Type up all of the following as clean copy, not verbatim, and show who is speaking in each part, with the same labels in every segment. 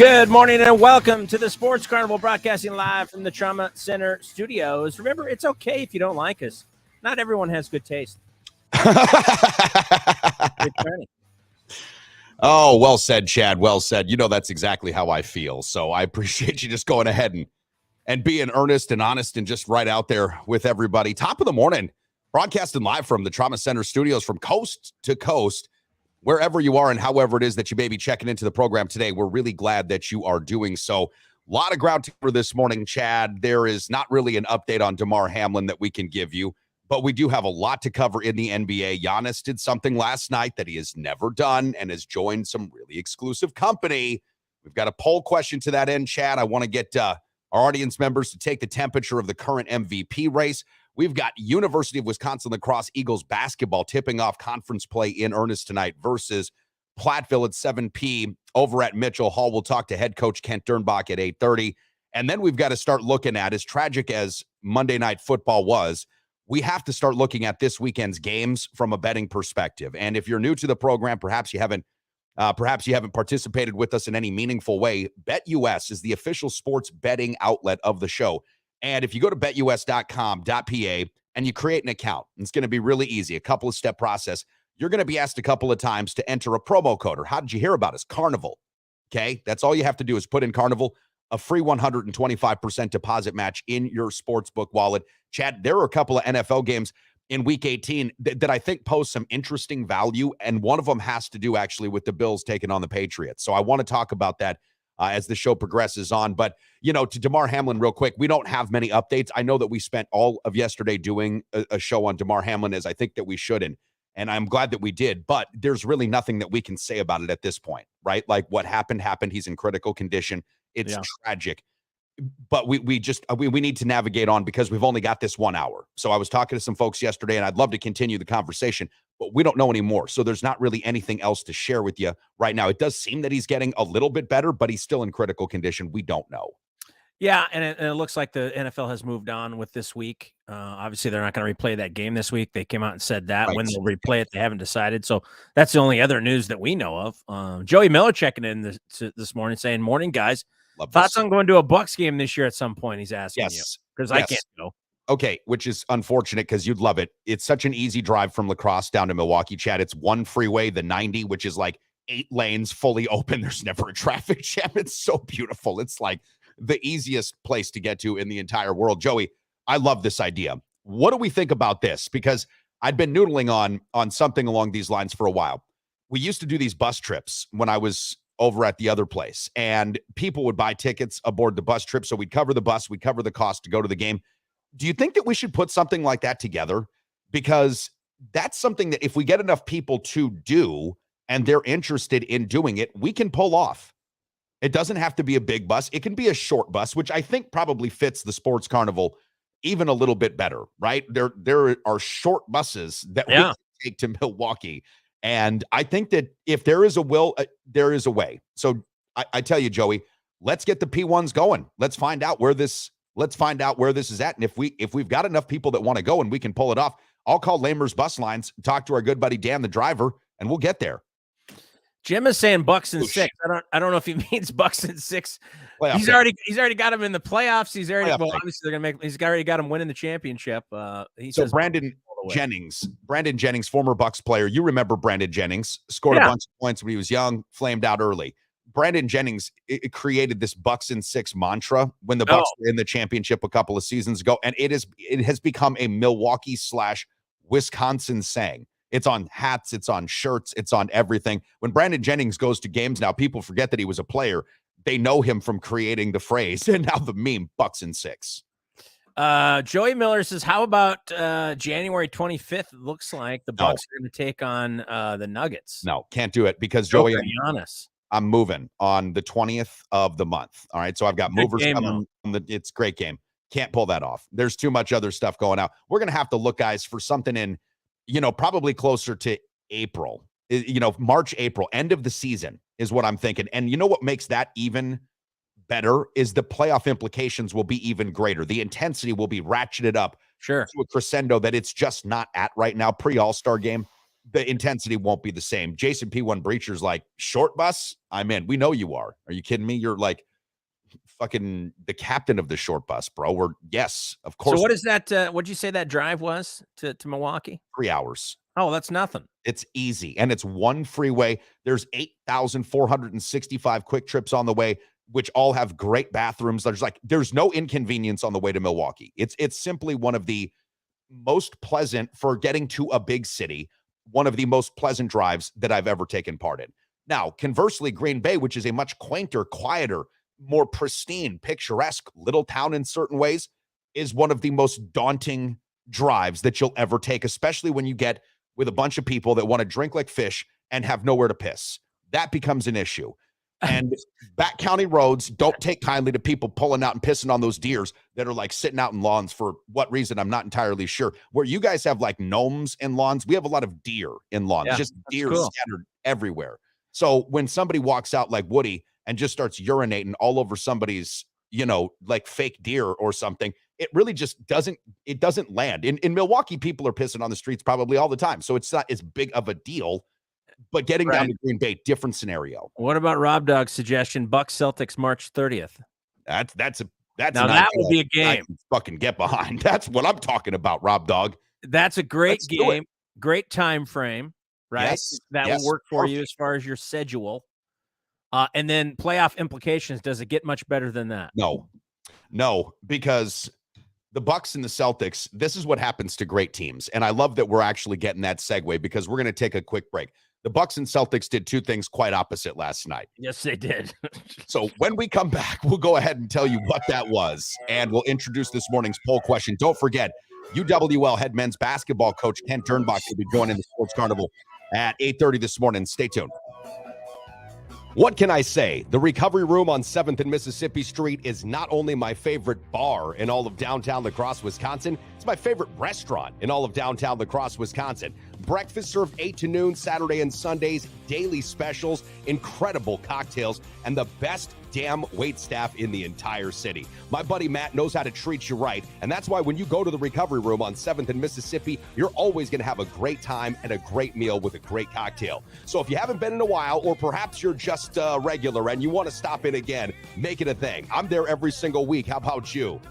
Speaker 1: Good morning and welcome to the Sports Carnival, broadcasting live from the Trauma Center studios. Remember, it's okay if you don't like us. Not everyone has good taste.
Speaker 2: Oh, well said, Chad. Well said. You know, that's exactly how I feel. So I appreciate you just going ahead and being earnest and honest and just right out there with everybody. Top of the morning, broadcasting live from the Trauma Center studios from coast to coast. Wherever you are and however it is that you may be checking into the program today, we're really glad that you are doing so. A lot of ground to cover this morning, Chad. There is not really an update on Damar Hamlin that we can give you, but we do have a lot to cover in the NBA. Giannis did something last night that he has never done and has joined some really exclusive company. We've got a poll question to that end, Chad. I want to get our audience members to take the temperature of the current MVP race. We've got University of Wisconsin lacrosse Eagles basketball tipping off conference play in earnest tonight versus Platteville at 7 p.m. over at Mitchell Hall. We'll talk to head coach Kent Dernbach at 8:30. And then we've got to start looking at, as tragic as Monday Night Football was, we have to start looking at this weekend's games from a betting perspective. And if you're new to the program, perhaps you haven't participated with us in any meaningful way, BetUS is the official sports betting outlet of the show. And if you go to betus.com.pa and you create an account, it's going to be really easy, a couple of step process. You're going to be asked a couple of times to enter a promo code, or how did you hear about us? Carnival. Okay. That's all you have to do is put in Carnival, a free 125% deposit match in your sportsbook wallet. Chad, there are a couple of NFL games in week 18 that I think pose some interesting value. And one of them has to do actually with the Bills taking on the Patriots. So I want to talk about that as the show progresses on. But, you know, to Damar Hamlin real quick, we don't have many updates. I know that we spent all of yesterday doing a show on Damar Hamlin, as I think that we should, and I'm glad that we did, but there's really nothing that we can say about it at this point, right? Like, what happened. He's in critical condition. It's tragic. But we need to navigate on because we've only got this 1 hour. So I was talking to some folks yesterday, and I'd love to continue the conversation, but we don't know anymore. So there's not really anything else to share with you right now. It does seem that he's getting a little bit better, but he's still in critical condition. We don't know.
Speaker 1: Yeah, and it looks like the NFL has moved on with this week. Obviously, they're not going to replay that game this week. They came out and said that. Right. When they'll replay it, they haven't decided. So that's the only other news that we know of. Joey Miller checking in this morning saying, "Morning, guys. Thoughts on going to a Bucs game this year at some point?" He's asking you because I can't go.
Speaker 2: Okay, which is unfortunate because you'd love it. It's such an easy drive from La Crosse down to Milwaukee, Chad. It's one freeway, the 90, which is like 8 lanes fully open. There's never a traffic jam. It's so beautiful. It's like the easiest place to get to in the entire world. Joey, I love this idea. What do we think about this? Because I'd been noodling on something along these lines for a while. We used to do these bus trips when I was over at the other place, and people would buy tickets aboard the bus trip. So we'd cover the bus, we'd cover the cost to go to the game. Do you think that we should put something like that together? Because that's something that if we get enough people to do and they're interested in doing it, we can pull off. It doesn't have to be a big bus. It can be a short bus, which I think probably fits the Sports Carnival even a little bit better, right? There are short buses that we can take to Milwaukee. And I think that if there is a will, there is a way. So I tell you, Joey, let's get the P1s going. Let's find out where this is at. And if we've got enough people that want to go and we can pull it off, I'll call Lamer's Bus Lines, talk to our good buddy Dan, the driver, and we'll get there.
Speaker 1: Jim is saying Bucks and 6. I don't know if he means Bucks and 6. He's already got him in the playoffs. He's already got him winning the championship.
Speaker 2: So Brandon Jennings, former Bucks player. You remember Brandon Jennings scored a bunch of points when he was young, flamed out early. Brandon Jennings created this Bucks and 6 mantra when the Bucks were in the championship a couple of seasons ago, and it has become a Milwaukee/Wisconsin saying. It's on hats, it's on shirts, it's on everything. When Brandon Jennings goes to games now, people forget that he was a player. They know him from creating the phrase and now the meme, Bucks and 6.
Speaker 1: Joey Miller says, how about January 25th? It looks like the Bucks are going to take on the Nuggets.
Speaker 2: No, can't do it because Joey, I'm moving on the 20th of the month. All right, so I've got movers coming. It's a great game. Can't pull that off. There's too much other stuff going out. We're going to have to look, guys, for something in probably closer to April, March, April, end of the season is what I'm thinking. And you know what makes that even better is the playoff implications will be even greater. The intensity will be ratcheted up to a crescendo that it's just not at right now, pre-All-Star game. the intensity won't be the same. Jason P1 Breacher's like, short bus? I'm in. We know you are. Are you kidding me? You're like fucking the captain of the short bus, bro. Yes, of course.
Speaker 1: So what is that? What'd you say that drive was to Milwaukee?
Speaker 2: 3 hours.
Speaker 1: Oh, that's nothing.
Speaker 2: It's easy. And it's one freeway. There's 8,465 quick trips on the way, which all have great bathrooms. There's no inconvenience on the way to Milwaukee. It's simply one of the most pleasant, for getting to a big city, one of the most pleasant drives that I've ever taken part in. Now, conversely, Green Bay, which is a much quainter, quieter, more pristine, picturesque little town in certain ways, is one of the most daunting drives that you'll ever take, especially when you get with a bunch of people that want to drink like fish and have nowhere to piss. That becomes an issue. And back county roads don't take kindly to people pulling out and pissing on those deers that are like sitting out in lawns for what reason, I'm not entirely sure. Where you guys have like gnomes in lawns, we have a lot of deer in lawns, just deer scattered everywhere. So when somebody walks out like Woody and just starts urinating all over somebody's, like fake deer or something, it really just doesn't land. In Milwaukee, people are pissing on the streets probably all the time. So it's not as big of a deal. But getting down to Green Bay, different scenario.
Speaker 1: What about Rob Dog's suggestion? Bucks Celtics March 30th.
Speaker 2: That's
Speaker 1: now that would be a game.
Speaker 2: Fucking get behind. That's what I'm talking about, Rob Dog.
Speaker 1: That's a great game. Great time frame, right?
Speaker 2: Yes,
Speaker 1: that will work for you as far as your schedule. And then playoff implications. Does it get much better than that?
Speaker 2: No, because the Bucks and the Celtics, this is what happens to great teams. And I love that we're actually getting that segue, because we're going to take a quick break. The Bucks and Celtics did two things quite opposite last night.
Speaker 1: Yes, they did.
Speaker 2: So when we come back, we'll go ahead and tell you what that was. And we'll introduce this morning's poll question. Don't forget, UWL head men's basketball coach Ken Dernbach will be joining the Sports Carnival at 8:30 this morning. Stay tuned. What can I say? The Recovery Room on 7th and Mississippi Street is not only my favorite bar in all of downtown La Crosse, Wisconsin, it's my favorite restaurant in all of downtown La Crosse, Wisconsin. Breakfast served 8 to noon, Saturday and Sundays, daily specials, incredible cocktails, and the best damn wait staff in the entire city. My buddy Matt knows how to treat you right, and that's why when you go to the Recovery Room on 7th and Mississippi, you're always going to have a great time and a great meal with a great cocktail. So if you haven't been in a while, or perhaps you're just a regular and you want to stop in again, make it a thing. I'm there every single week. How about you?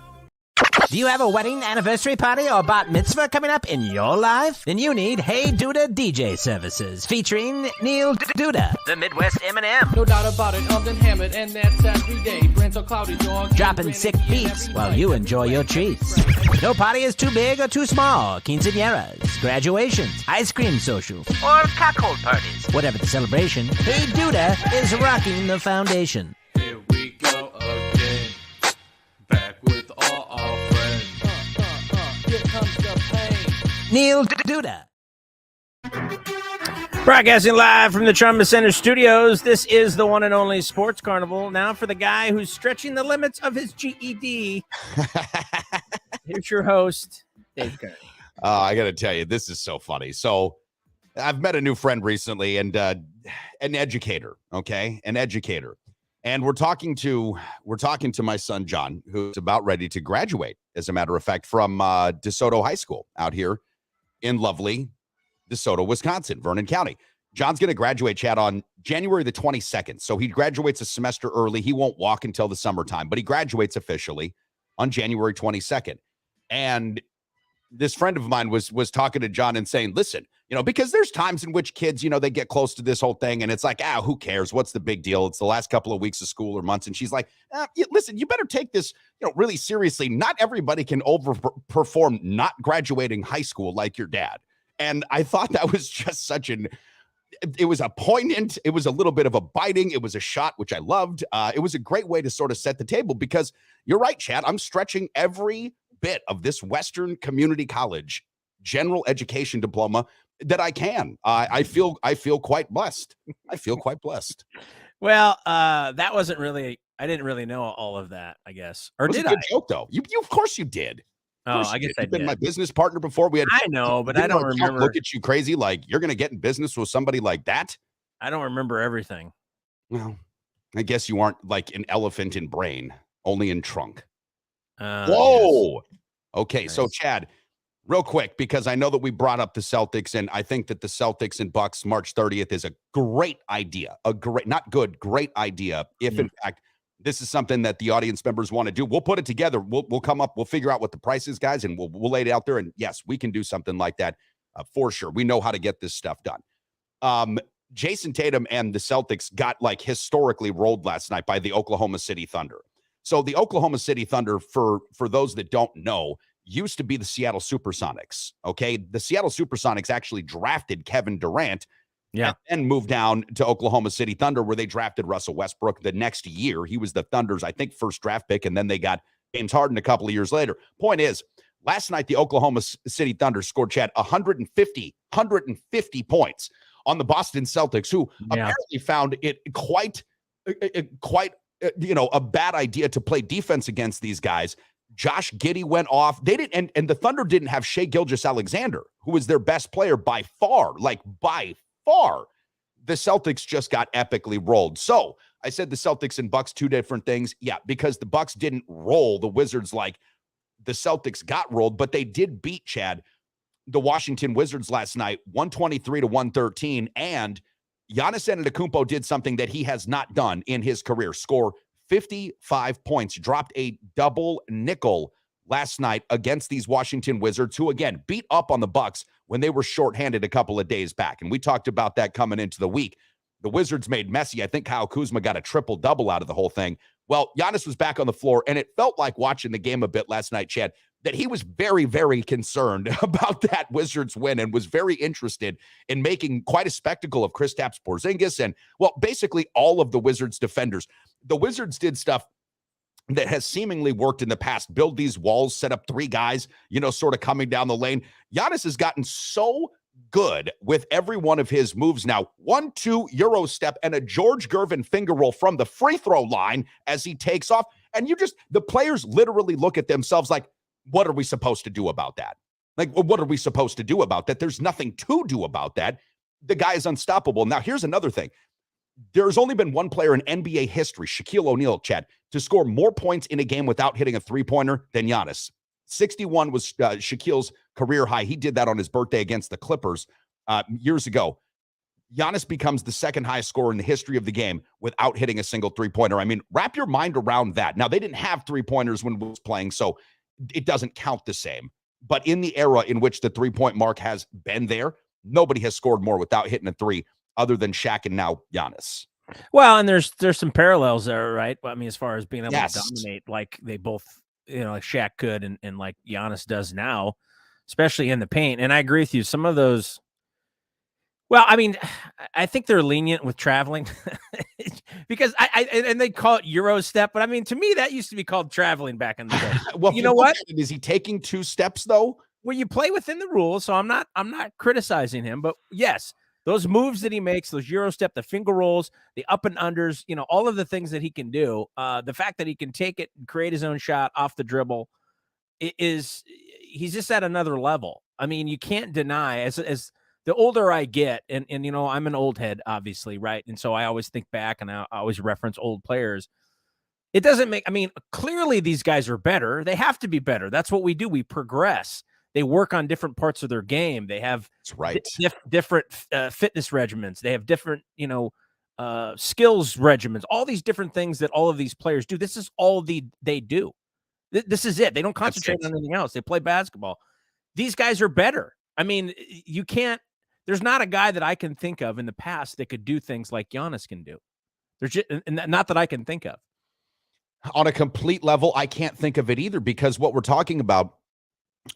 Speaker 3: Do you have a wedding, anniversary party, or bat mitzvah coming up in your life? Then you need Hey Duda DJ Services, featuring Neil Duda, the Midwest Eminem.
Speaker 4: No doubt about it, I'm hammered, and that's every day. Brains are cloudy, dog.
Speaker 3: Dropping sick beats while you enjoy your treats. No party is too big or too small. Quinceañeras, graduations, ice cream socials, or cockhold parties. Whatever the celebration, Hey Duda is rocking the foundation.
Speaker 4: Here we go again, back with all our friends. Here comes the pain.
Speaker 3: Neil Duda.
Speaker 1: Broadcasting live from the Trauma Center studios, this is the one and only Sports Carnival. Now for the guy who's stretching the limits of his GED. Here's your host, Dave Carney.
Speaker 2: I got to tell you, this is so funny. So I've met a new friend recently, and an educator, okay? An educator. And we're talking to my son, John, who's about ready to graduate, as a matter of fact, from DeSoto High School out here in lovely DeSoto, Wisconsin, Vernon County. John's going to graduate, Chad, on January the 22nd. So he graduates a semester early. He won't walk until the summertime, but he graduates officially on January 22nd. And this friend of mine was talking to John and saying, listen, because there's times in which kids, they get close to this whole thing and it's like, who cares? What's the big deal? It's the last couple of weeks of school or months. And she's like, listen, you better take this, really seriously. Not everybody can overperform not graduating high school like your dad. And I thought that was just it was a poignant, it was a little bit of a biting, it was a shot, which I loved. It was a great way to sort of set the table, because you're right, Chad, I'm stretching every bit of this Western Community College general education diploma that I can. I feel quite blessed. I feel quite blessed.
Speaker 1: Well, that wasn't really, I didn't really know all of that, I guess. Or did I?
Speaker 2: Joke, though. You of course you did.
Speaker 1: Oh, I guess I did.
Speaker 2: You've been my business partner before.
Speaker 1: I know, but I don't remember.
Speaker 2: Look at you crazy. Like, you're going to get in business with somebody like that?
Speaker 1: I don't remember everything.
Speaker 2: Well, I guess you aren't like an elephant in brain, only in trunk. Whoa. Yes. Okay. Nice. So, Chad, real quick, because I know that we brought up the Celtics, and I think that the Celtics and Bucks March 30th is a great idea. Great idea. If in fact this is something that the audience members want to do, we'll put it together. We'll come up, we'll figure out what the price is, guys, and we'll lay it out there. And yes, we can do something like that for sure. We know how to get this stuff done. Jason Tatum and the Celtics got like historically rolled last night by the Oklahoma City Thunder. So the Oklahoma City Thunder, for those that don't know, used to be the Seattle Supersonics. Okay. The Seattle Supersonics actually drafted Kevin Durant. Yeah. And moved down to Oklahoma City Thunder, where they drafted Russell Westbrook the next year. He was the Thunder's, I think, first draft pick, and then they got James Harden a couple of years later. Point is, last night, the Oklahoma City Thunder scored, Chad, 150 points on the Boston Celtics, who apparently found it quite, a bad idea to play defense against these guys. Josh Giddey went off. They didn't, and the Thunder didn't have Shai Gilgeous-Alexander, who was their best player by far. The Celtics just got epically rolled. So I said the Celtics and Bucks, two different things. Yeah, because the Bucks didn't roll the Wizards like the Celtics got rolled, but they did beat, Chad, the Washington Wizards last night, 123-113. And Giannis Antetokounmpo did something that he has not done in his career: score 55 points, dropped a double nickel last night against these Washington Wizards, who again beat up on the Bucks when they were shorthanded a couple of days back. And we talked about that coming into the week. The Wizards made messy. I think Kyle Kuzma got a triple-double out of the whole thing. Well, Giannis was back on the floor, and it felt like watching the game a bit last night, Chad, that he was very, very concerned about that Wizards win and was very interested in making quite a spectacle of Kristaps Porzingis and, well, basically all of the Wizards defenders. The Wizards did stuff that has seemingly worked in the past. Build these walls, set up three guys, sort of coming down the lane. Giannis has gotten so good with every one of his moves now. 1-2 Euro step and a George Gervin finger roll from the free throw line as he takes off. And the players literally look at themselves like, what are we supposed to do about that? What are we supposed to do about that? There's nothing to do about that. The guy is unstoppable. Now, here's another thing. There's only been one player in NBA history, Shaquille O'Neal, Chad, to score more points in a game without hitting a three-pointer than Giannis. 61 was Shaquille's career high. He did that on his birthday against the Clippers years ago. Giannis becomes the second highest scorer in the history of the game without hitting a single three-pointer. I mean, wrap your mind around that. Now, they didn't have three-pointers when he was playing, so it doesn't count the same. But in the era in which the three-point mark has been there, nobody has scored more without hitting a three other than Shaq and now Giannis.
Speaker 1: Well, and there's some parallels there, right? I mean, as far as being able to dominate like they both, like Shaq could and like Giannis does now, especially in the paint. And I agree with you. Some of those, well, I mean, I think they're lenient with traveling because and they call it Euro step, but I mean, to me, that used to be called traveling back in the day.
Speaker 2: Well, you know what? Is he taking two steps though?
Speaker 1: Well, you play within the rules, so I'm not criticizing him, but yes, those moves that he makes, those Euro step, the finger rolls, the up and unders, all of the things that he can do, the fact that he can take it and create his own shot off the dribble he's just at another level. I mean, you can't deny as the older I get, and I'm an old head, obviously, right? And so I always think back and I always reference old players. It doesn't make, I mean, clearly these guys are better. They have to be better. That's what we do. We progress. They work on different parts of their game. They have different fitness regimens. They have different, skills regimens, all these different things that all of these players do. This is all they do. This is it. They don't concentrate on anything else. They play basketball. These guys are better. I mean, there's not a guy that I can think of in the past that could do things like Giannis can do. There's just, not that I can think of.
Speaker 2: On a complete level, I can't think of it either, because what we're talking about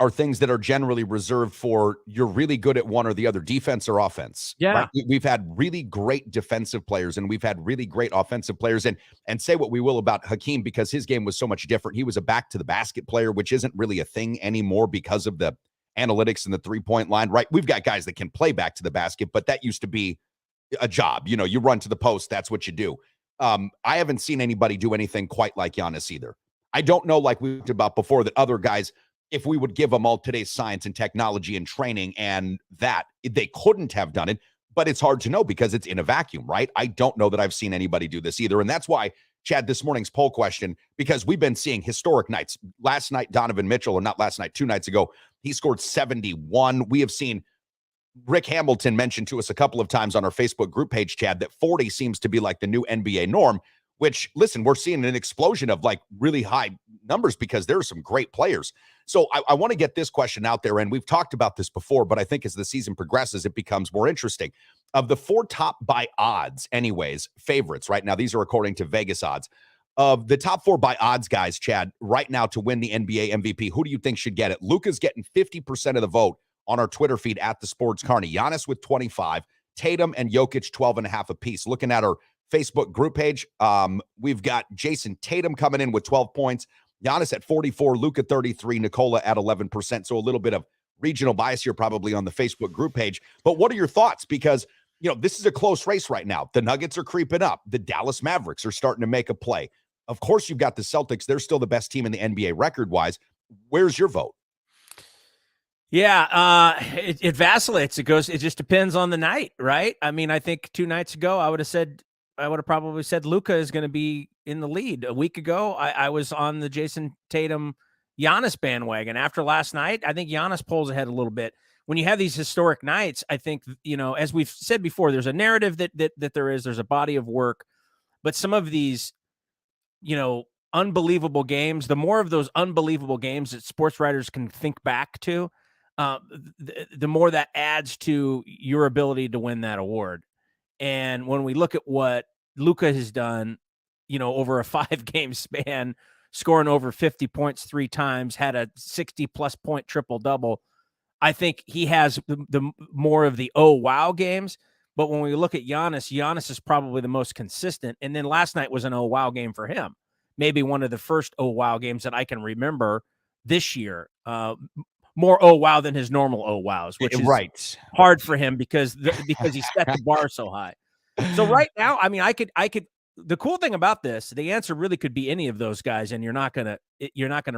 Speaker 2: are things that are generally reserved for you're really good at one or the other, defense or offense.
Speaker 1: Yeah.
Speaker 2: Right? We've had really great defensive players and we've had really great offensive players, and say what we will about Hakeem, because his game was so much different. He was a back to the basket player, which isn't really a thing anymore because of the analytics and the 3-point line, right? We've got guys that can play back to the basket, but that used to be a job. You run to the post. That's what you do. I haven't seen anybody do anything quite like Giannis either. I don't know, like we talked about before, that other guys, if we would give them all today's science and technology and training and that, they couldn't have done it, but it's hard to know because it's in a vacuum, right? I don't know that I've seen anybody do this either. And that's why Chad, this morning's poll question, because we've been seeing historic nights. Last night, Donovan Mitchell, or not last night, 2 nights ago, he scored 71. We have seen Rick Hamilton mentioned to us a couple of times on our Facebook group page, Chad, that 40 seems to be like the new NBA norm, which, listen, we're seeing an explosion of like really high numbers because there are some great players. So I want to get this question out there, and we've talked about this before, but I think as the season progresses, it becomes more interesting. Of the 4 top by odds, anyways, favorites right now, these are according to Vegas odds. Of the top 4 by odds guys, Chad, right now to win the NBA MVP, who do you think should get it? Luka's getting 50% of the vote on our Twitter feed at the Sports Carney. Giannis with 25, Tatum and Jokic 12.5 apiece. Looking at our Facebook group page, we've got Jason Tatum coming in with 12 points, Giannis at 44, Luka 33, Nikola at 11%. So a little bit of regional bias here probably on the Facebook group page. But what are your thoughts? Because, you know, this is a close race right now. The Nuggets are creeping up. The Dallas Mavericks are starting to make a play. Of course, you've got the Celtics. They're still the best team in the NBA record-wise. Where's your vote?
Speaker 1: Yeah, it vacillates. It just depends on the night, right? I mean, I think 2 nights ago, I would have probably said Luka is going to be in the lead. A week ago, I was on the Jason Tatum Giannis bandwagon. After last night, I think Giannis pulls ahead a little bit. When you have these historic nights, I think, you know, as we've said before, there's a narrative that there's a body of work, but some of these, you know, unbelievable games, the more of those unbelievable games that sports writers can think back to, the more that adds to your ability to win that award. And when we look at what Luka has done, you know, over a 5-game span, scoring over 50 points 3 times, had a 60-plus point triple-double, I think he has the more of the oh wow games. But when we look at Giannis is probably the most consistent. And then last night was an oh wow game for him. Maybe one of the first oh wow games that I can remember this year. More oh wow than his normal oh wows, which is hard for him because he set the bar so high. So right now, I mean, I could. The cool thing about this, the answer really could be any of those guys, and you're not gonna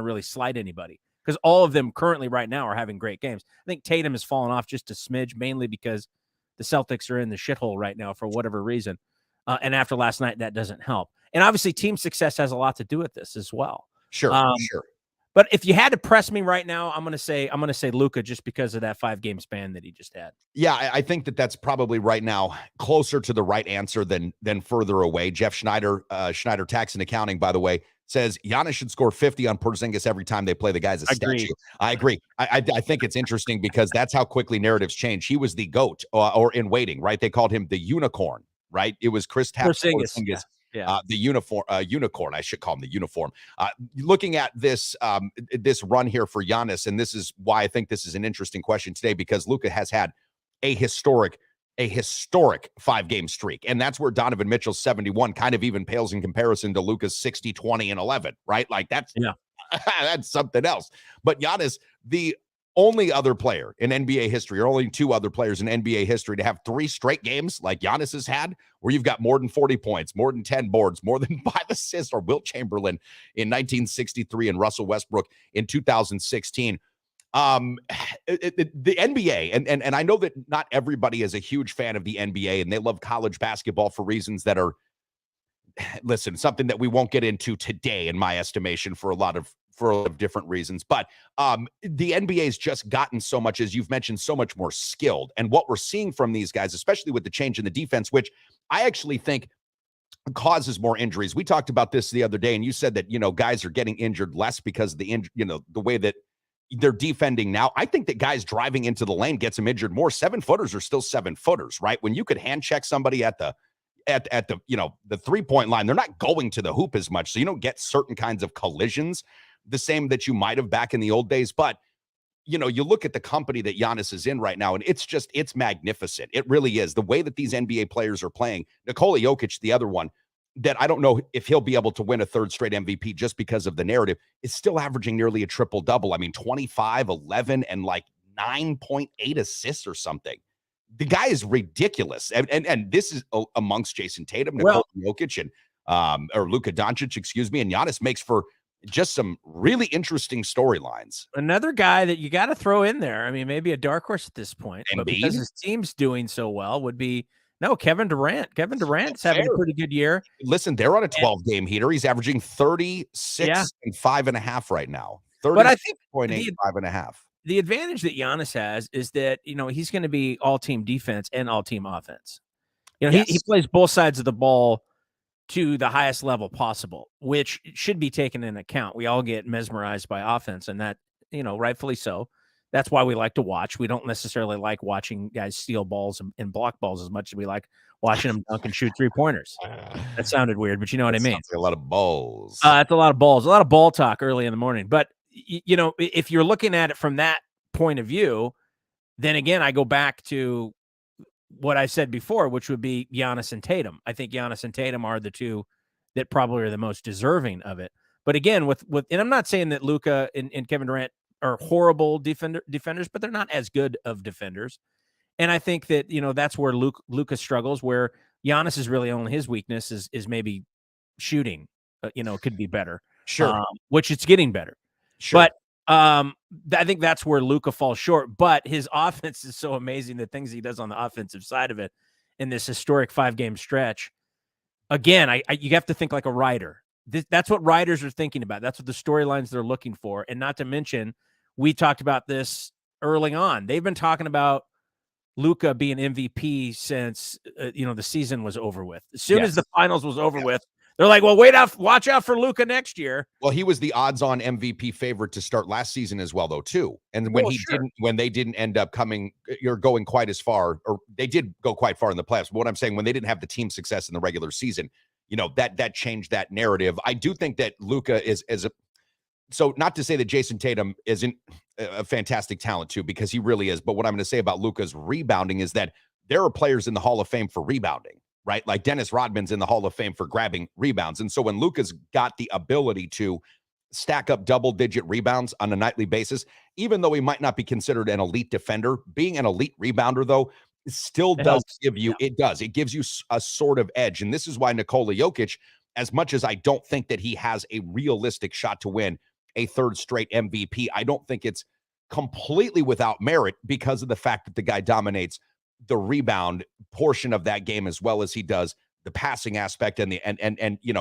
Speaker 1: really slide anybody because all of them currently right now are having great games. I think Tatum has fallen off just a smidge, mainly because the Celtics are in the shithole right now for whatever reason, and after last night, that doesn't help. And obviously, team success has a lot to do with this as well.
Speaker 2: Sure.
Speaker 1: But if you had to press me right now, I'm going to say Luka just because of that 5-game span that he just had.
Speaker 2: Yeah, I think that's probably right now closer to the right answer than further away. Jeff Schneider, Schneider Tax and Accounting, by the way, says Giannis should score 50 on Porzingis every time they play the guy's a statue. I agree. I think it's interesting because that's how quickly narratives change. He was the GOAT or in waiting, right? They called him the unicorn, right? It was Kristaps Porzingis.
Speaker 1: Yeah.
Speaker 2: The unicorn. I should call him the uniform. Looking at this run here for Giannis, and this is why I think this is an interesting question today, because Luka has had a historic 5-game streak, and that's where Donovan Mitchell's 71 kind of even pales in comparison to Luka's 60, 20, and 11. Right? Like that's something else. But Giannis, the only other player in NBA history, or only 2 other players in NBA history to have 3 straight games like Giannis has had, where you've got more than 40 points, more than 10 boards, more than 5 assists, or Wilt Chamberlain in 1963 and Russell Westbrook in 2016. The NBA, and I know that not everybody is a huge fan of the NBA, and they love college basketball for reasons that are, listen, something that we won't get into today, in my estimation, for a lot of different reasons. But the NBA has just gotten so much, as you've mentioned, so much more skilled. And what we're seeing from these guys, especially with the change in the defense, which I actually think causes more injuries. We talked about this the other day, and you said that, you know, guys are getting injured less because of the way that they're defending now. I think that guys driving into the lane gets them injured more. 7-footers are still 7-footers, right? When you could hand check somebody at the 3-point line, they're not going to the hoop as much. So you don't get certain kinds of collisions the same that you might have back in the old days. But, you know, you look at the company that Giannis is in right now, and it's magnificent. It really is. The way that these NBA players are playing. Nikola Jokic, the other one, that I don't know if he'll be able to win a 3rd straight MVP just because of the narrative, is still averaging nearly a triple-double. I mean, 25, 11, and like 9.8 assists or something. The guy is ridiculous. And this is amongst Jason Tatum, Nikola Jokic, and or Luka Doncic, excuse me, and Giannis makes for just some really interesting storylines.
Speaker 1: Another guy that you got to throw in there, I mean, maybe a dark horse at this point, but because his team's doing so well, would be No, Kevin Durant. Kevin Durant's having a pretty good year.
Speaker 2: Listen, they're on a 12-game heater. He's averaging 36 and 5.5 right now.
Speaker 1: But I think
Speaker 2: 5.5.
Speaker 1: The advantage that Giannis has is that, he's going to be all-team defense and all-team offense. He plays both sides of the ball to the highest level possible, which should be taken into account. We all get mesmerized by offense, and that, rightfully so. That's why we like to watch. We don't necessarily like watching guys steal balls and block balls as much as we like watching them dunk and shoot 3-pointers. That sounded weird, but you know what I mean.
Speaker 2: A lot of balls.
Speaker 1: It's a lot of balls, a lot of ball talk early in the morning. But, if you're looking at it from that point of view, then again, I go back to what I said before, which would be Giannis and Tatum. I think Giannis and Tatum are the two that probably are the most deserving of it. But again, and I'm not saying that Luka and Kevin Durant are horrible defenders, but they're not as good of defenders. And I think that, that's where Luka struggles, where Giannis is really only his weakness is maybe shooting, could be better.
Speaker 2: Sure.
Speaker 1: Which it's getting better.
Speaker 2: Sure.
Speaker 1: But I think that's where Luka falls short, but his offense is so amazing. The things he does on the offensive side of it in this historic 5-game stretch. Again, you have to think like a writer. That's what writers are thinking about. That's what the storylines they're looking for. And not to mention, we talked about this early on. They've been talking about Luka being MVP since, the season was over with. As soon as the finals was over with, they're like, well, watch out for Luka next year.
Speaker 2: Well, he was the odds-on MVP favorite to start last season as well, though, too. And when they didn't end up going quite as far, or they did go quite far in the playoffs. But what I'm saying, when they didn't have the team success in the regular season, that changed that narrative. I do think that Luka so not to say that Jason Tatum isn't a fantastic talent too, because he really is. But what I'm going to say about Luka's rebounding is that there are players in the Hall of Fame for rebounding, right? Like Dennis Rodman's in the Hall of Fame for grabbing rebounds. And so when Luka's got the ability to stack up double-digit rebounds on a nightly basis, even though he might not be considered an elite defender, being an elite rebounder, though, still does give you, it gives you a sort of edge. And this is why Nikola Jokic, as much as I don't think that he has a realistic shot to win a third straight MVP, I don't think it's completely without merit because of the fact that the guy dominates the rebound portion of that game as well as he does the passing aspect and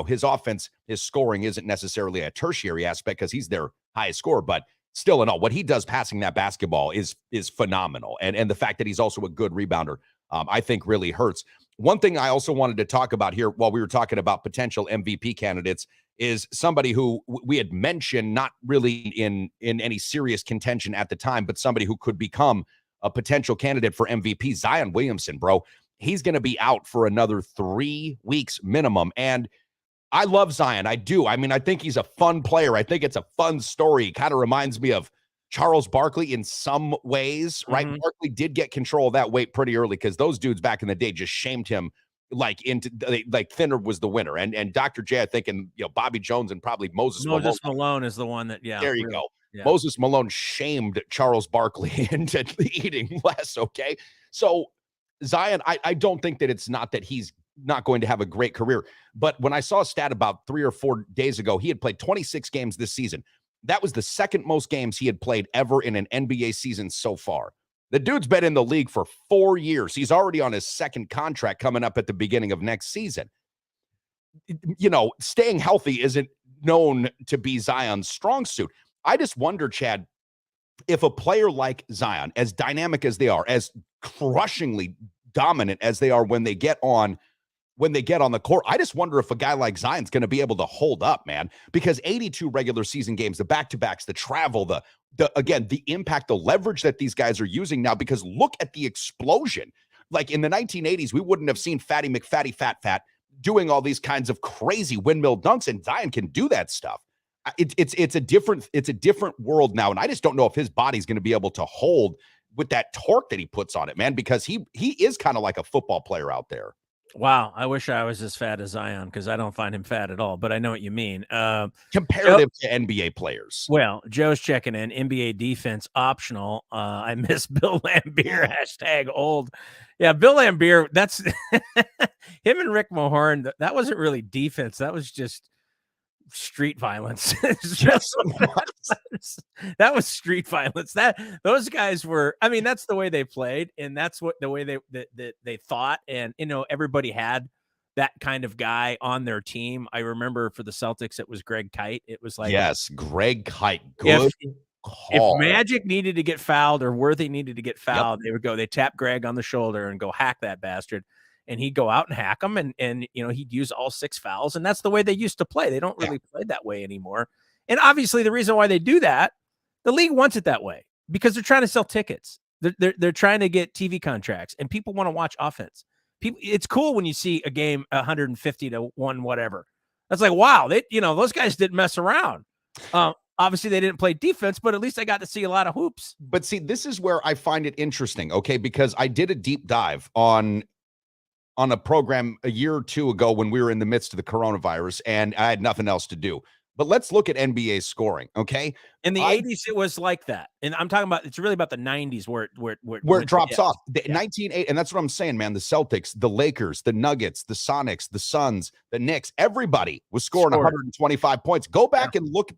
Speaker 2: his offense, his scoring isn't necessarily a tertiary aspect because he's their highest scorer, but still in all, what he does passing that basketball is phenomenal. And the fact that he's also a good rebounder, I think really hurts. One thing I also wanted to talk about here while we were talking about potential MVP candidates is somebody who we had mentioned, not really in any serious contention at the time, but somebody who could become a potential candidate for MVP, Zion Williamson, bro. He's going to be out for another 3 weeks minimum. And I love Zion. I do. I mean, I think he's a fun player. I think it's a fun story. Kind of reminds me of Charles Barkley in some ways, right? Mm-hmm. Barkley did get control of that weight pretty early because those dudes back in the day just shamed him like thinner was the winner. And Dr. J, I think, and Bobby Jones and probably Moses
Speaker 1: Malone is the one that,
Speaker 2: there you go.
Speaker 1: Yeah.
Speaker 2: Moses Malone shamed Charles Barkley into eating less. Okay. So Zion, I don't think that it's not that he's not going to have a great career, but when I saw a stat about 3 or 4 days ago, he had played 26 games this season. That was the second most games he had played ever in an NBA season so far. The dude's been in the league for 4 years. He's already on his second contract coming up at the beginning of next season. Staying healthy isn't known to be Zion's strong suit. I just wonder, Chad, if a player like Zion, as dynamic as they are, as crushingly dominant as they are when they get on the court, I just wonder if a guy like Zion's going to be able to hold up, man, because 82 regular season games, the back-to-backs, the travel, the impact, the leverage that these guys are using now, because look at the explosion. Like in the 1980s, we wouldn't have seen Fatty McFatty Fat doing all these kinds of crazy windmill dunks, and Zion can do that stuff. It's a different world now, and I just don't know if his body's going to be able to hold with that torque that he puts on it, man, because he is kind of like a football player out there.
Speaker 1: Wow, I wish I was as fat as Zion because I don't find him fat at all, but I know what you mean.
Speaker 2: Comparative to NBA players.
Speaker 1: Well, Joe's checking in. NBA defense optional. I miss Bill Laimbeer, #old. Yeah, Bill Laimbeer, that's him and Rick Mahorn. That wasn't really defense. That was just street violence.
Speaker 2: Yes,
Speaker 1: That was street violence. Those guys were, I mean, that's the way they played, and that's what the way they thought. And everybody had that kind of guy on their team. I remember for the Celtics, it was Greg Kite. It was like,
Speaker 2: yes, Greg Kite. Good
Speaker 1: if Magic needed to get fouled or Worthy needed to get fouled, they tap Greg on the shoulder and go hack that bastard. And he'd go out and hack them, and he'd use all 6 fouls, and that's the way they used to play. They don't really play that way anymore. And obviously, the reason why they do that, the league wants it that way because they're trying to sell tickets. They're trying to get TV contracts, and people want to watch offense. It's cool when you see a game 150-1, whatever. That's like, wow, those guys didn't mess around. Obviously, they didn't play defense, but at least I got to see a lot of hoops.
Speaker 2: But see, this is where I find it interesting, okay? Because I did a deep dive on a program a year or two ago when we were in the midst of the coronavirus and I had nothing else to do. But let's look at NBA scoring, okay?
Speaker 1: In the 80s, it was like that. And I'm talking about, it's really about the 90s where
Speaker 2: it drops off. 1980, and that's what I'm saying, man. The Celtics, the Lakers, the Nuggets, the Sonics, the Suns, the Knicks, everybody was scoring 125 points. Go back and look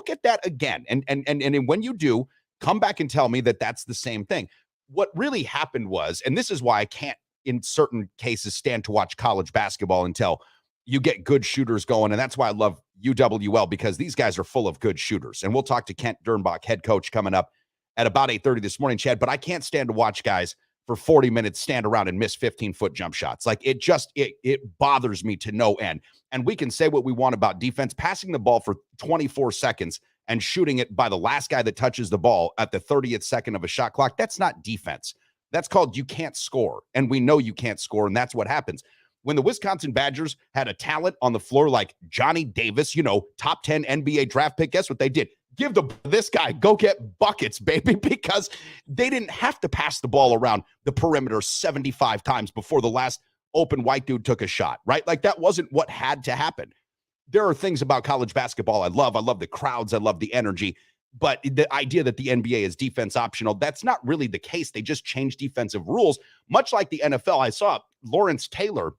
Speaker 2: at that again. And when you do, come back and tell me that that's the same thing. What really happened was, and this is why I can't, in certain cases, stand to watch college basketball until you get good shooters going. And that's why I love UWL, because these guys are full of good shooters. And we'll talk to Kent Dernbach, head coach, coming up at about 8:30 this morning, Chad. But I can't stand to watch guys for 40 minutes stand around and miss 15-foot jump shots. Like, it bothers me to no end. And we can say what we want about defense, passing the ball for 24 seconds and shooting it by the last guy that touches the ball at the 30th second of a shot clock. That's not defense. That's called you can't score. And we know you can't score. And that's what happens. When the Wisconsin Badgers had a talent on the floor like Johnny Davis, top 10 NBA draft pick, guess what they did? Give this guy, go get buckets, baby, because they didn't have to pass the ball around the perimeter 75 times before the last open white dude took a shot, right? Like, that wasn't what had to happen. There are things about college basketball I love. I love the crowds. I love the energy. But the idea that the NBA is defense optional, that's not really the case. They just changed defensive rules, much like the NFL. I saw Lawrence Taylor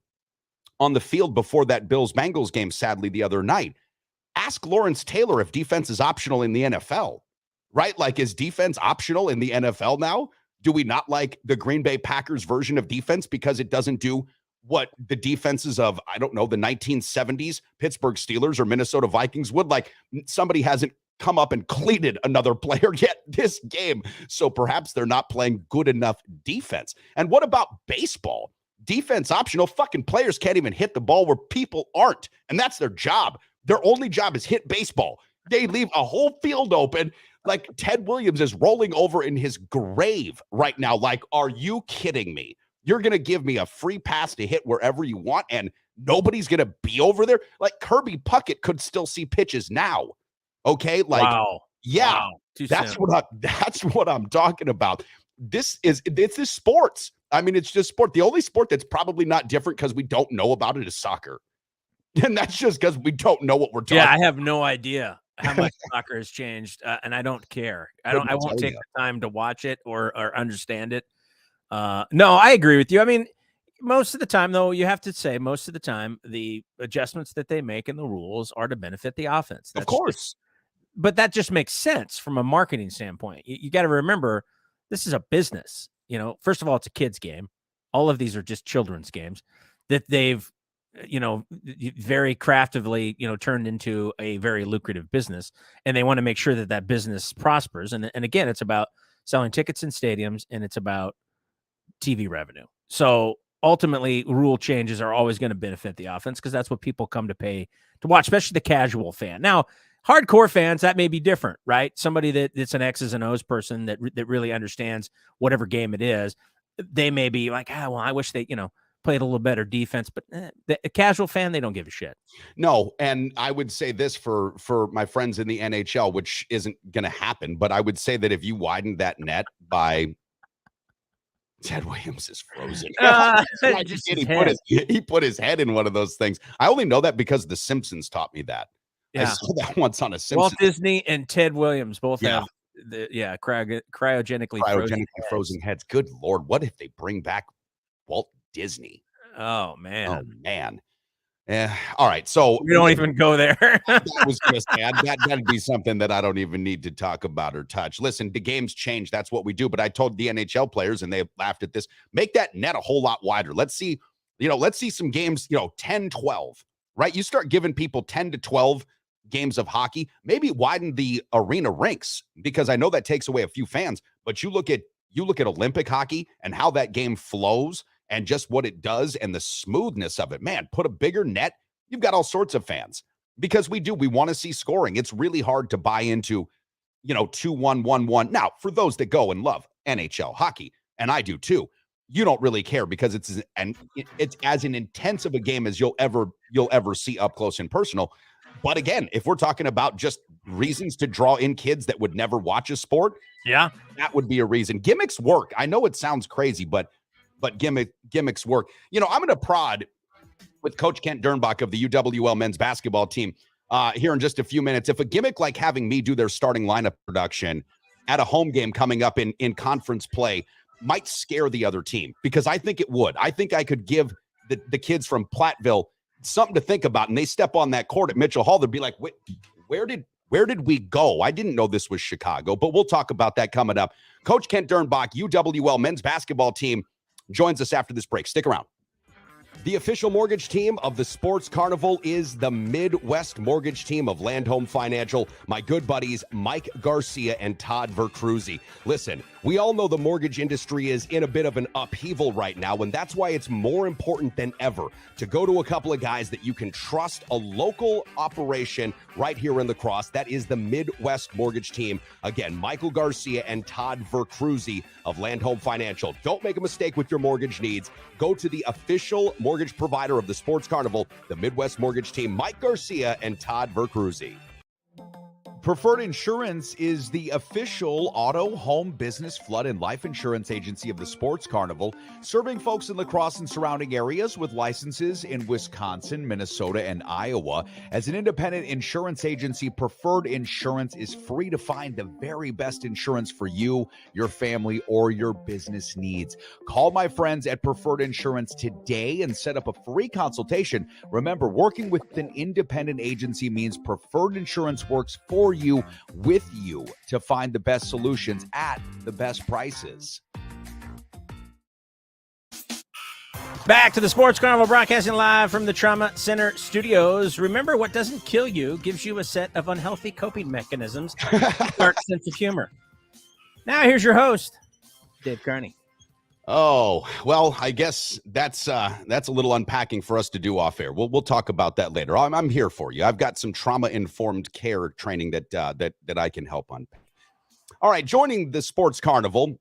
Speaker 2: on the field before that Bills-Bengals game, sadly, the other night. Ask Lawrence Taylor if defense is optional in the NFL, right? Like, is defense optional in the NFL now? Do we not like the Green Bay Packers version of defense because it doesn't do what the defenses of, I don't know, the 1970s Pittsburgh Steelers or Minnesota Vikings would? Like, somebody hasn't come up and cleated another player yet this game. So perhaps they're not playing good enough defense. And what about baseball? Defense optional. Fucking players can't even hit the ball where people aren't. And that's their job. Their only job is hit baseball. They leave a whole field open. Like, Ted Williams is rolling over in his grave right now. Like, are you kidding me? You're going to give me a free pass to hit wherever you want and nobody's going to be over there? Like, Kirby Puckett could still see pitches now. Okay, like,
Speaker 1: wow.
Speaker 2: Yeah,
Speaker 1: wow.
Speaker 2: That's what I'm talking about. This is sports. I mean, it's just sport. The only sport that's probably not different because we don't know about it is soccer, and that's just because we don't know what we're talking.
Speaker 1: Yeah, I have no idea how much soccer has changed, and I don't care. I won't take the time to watch it or understand it. No, I agree with you. I mean, most of the time, though, you have to say most of the time the adjustments that they make in the rules are to benefit the offense.
Speaker 2: Of course.
Speaker 1: But that just makes sense from a marketing standpoint. You got to remember, this is a business. First of all, it's a kid's game. All of these are just children's games that they've, very craftively, turned into a very lucrative business. And they want to make sure that that business prospers. And again, it's about selling tickets in stadiums and it's about TV revenue. So ultimately, rule changes are always going to benefit the offense because that's what people come to pay to watch, especially the casual fan. Now, hardcore fans, that may be different, right? Somebody that's an X's and O's person that really understands whatever game it is, they may be like, well, I wish they, played a little better defense. But the casual fan, they don't give a shit.
Speaker 2: No, and I would say this for my friends in the NHL, which isn't going to happen, but I would say that if you widen that net by Ted Williams is frozen. He put his head in one of those things. I only know that because The Simpsons taught me that. Yeah. I saw that once on a Simpsons.
Speaker 1: Walt Disney and Ted Williams both have cryogenically
Speaker 2: frozen heads. Good Lord, what if they bring back Walt Disney?
Speaker 1: Oh man.
Speaker 2: All right. So
Speaker 1: we don't even go there.
Speaker 2: I was going to say that'd be something that I don't even need to talk about or touch. Listen, the game's changed. That's what we do. But I told the NHL players, and they laughed at this, make that net a whole lot wider. Let's see some games, 10, 12, right? You start giving people 10 to 12 games of hockey, maybe widen the arena rinks, because I know that takes away a few fans. But you look at Olympic hockey and how that game flows and just what it does and the smoothness of it. Man, put a bigger net. You've got all sorts of fans, because we want to see scoring. It's really hard to buy into, 2-1, 1-1. Now, for those that go and love NHL hockey, and I do too, you don't really care, because it's as an intense of a game as you'll ever see up close and personal. But again, if we're talking about just reasons to draw in kids that would never watch a sport,
Speaker 1: yeah,
Speaker 2: that would be a reason. Gimmicks work. I know it sounds crazy, but gimmicks work. I'm going to prod with Coach Kent Dernbach of the UWL men's basketball team here in just a few minutes. If a gimmick like having me do their starting lineup production at a home game coming up in conference play might scare the other team, because I think it would. I think I could give the kids from Platteville something to think about, and they step on that court at Mitchell Hall, they'd be like, where did we go? I didn't know this was Chicago, but we'll talk about that coming up. Coach Kent Dernbach, UWL men's basketball team, joins us after this break. Stick around. The official mortgage team of the Sports Carnival is the Midwest mortgage team of Land Home Financial, my good buddies Mike Garcia and Todd Vercruzzi. Listen, we all know the mortgage industry is in a bit of an upheaval right now, and that's why it's more important than ever to go to a couple of guys that you can trust, a local operation right here in La Crosse. That is the Midwest mortgage team. Again, Michael Garcia and Todd Vercruzzi of Land Home Financial. Don't make a mistake with your mortgage needs. Go to the official mortgage provider of the Sports Carnival, the Midwest mortgage team, Mike Garcia and Todd Vercruzzi. Preferred Insurance is the official auto, home, business, flood, and life insurance agency of the Sports Carnival, serving folks in La Crosse and surrounding areas with licenses in Wisconsin, Minnesota, and Iowa. As an independent insurance agency, Preferred Insurance is free to find the very best insurance for you, your family, or your business needs. Call my friends at Preferred Insurance today and set up a free consultation. Remember, working with an independent agency means Preferred Insurance works for you, with you, to find the best solutions at the best prices.
Speaker 1: Back to the Sports Carnival, broadcasting live from the Trauma Center studios. Remember, what doesn't kill you gives you a set of unhealthy coping mechanisms, dark sense of humor. Now here's your host, Dave Carney.
Speaker 2: Oh, well, I guess that's a little unpacking for us to do off air. We'll talk about that later. I'm here for you. I've got some trauma-informed care training that I can help unpack. All right, joining the Sports Carnival,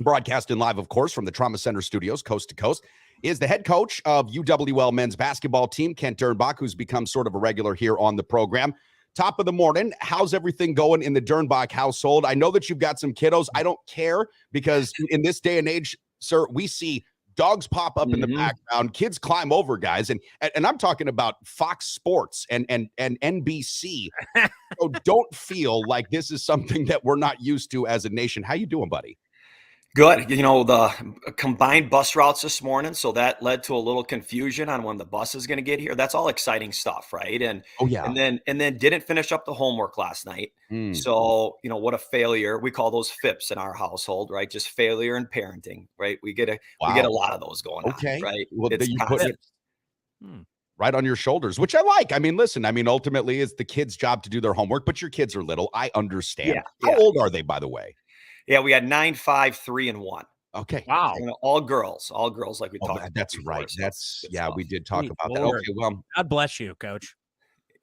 Speaker 2: broadcasting live, of course, from the Trauma Center studios, coast to coast, is the head coach of UWL men's basketball team, Kent Dernbach, who's become sort of a regular here on the program. Top of the morning. How's everything going in the Dernbach household? I know that you've got some kiddos. I don't care, because in this day and age, sir, we see dogs pop up in the background, kids climb over guys, and I'm talking about Fox Sports and NBC. So don't feel like this is something that we're not used to as a nation. How you doing, buddy?
Speaker 5: Good. The combined bus routes this morning, so that led to a little confusion on when the bus is going to get here. That's all exciting stuff, right? And and then didn't finish up the homework last night. So what a failure. We call those FIPS in our household, right? Just failure in parenting, right? We get a lot of those going on, right?
Speaker 2: Well,
Speaker 5: it's
Speaker 2: you put it right on your shoulders, which I like. I mean, listen, ultimately it's the kids' job to do their homework, but your kids are little. I understand. How old are they, by the way?
Speaker 5: Yeah, we had 9, 5, 3, and 1.
Speaker 2: Okay.
Speaker 1: Wow.
Speaker 5: All girls, like we talked about.
Speaker 2: That's
Speaker 5: before,
Speaker 2: right.
Speaker 5: so
Speaker 2: That's
Speaker 5: stuff.
Speaker 2: We did talk about that.
Speaker 1: Lord.
Speaker 2: Okay, well,
Speaker 1: God bless you, Coach.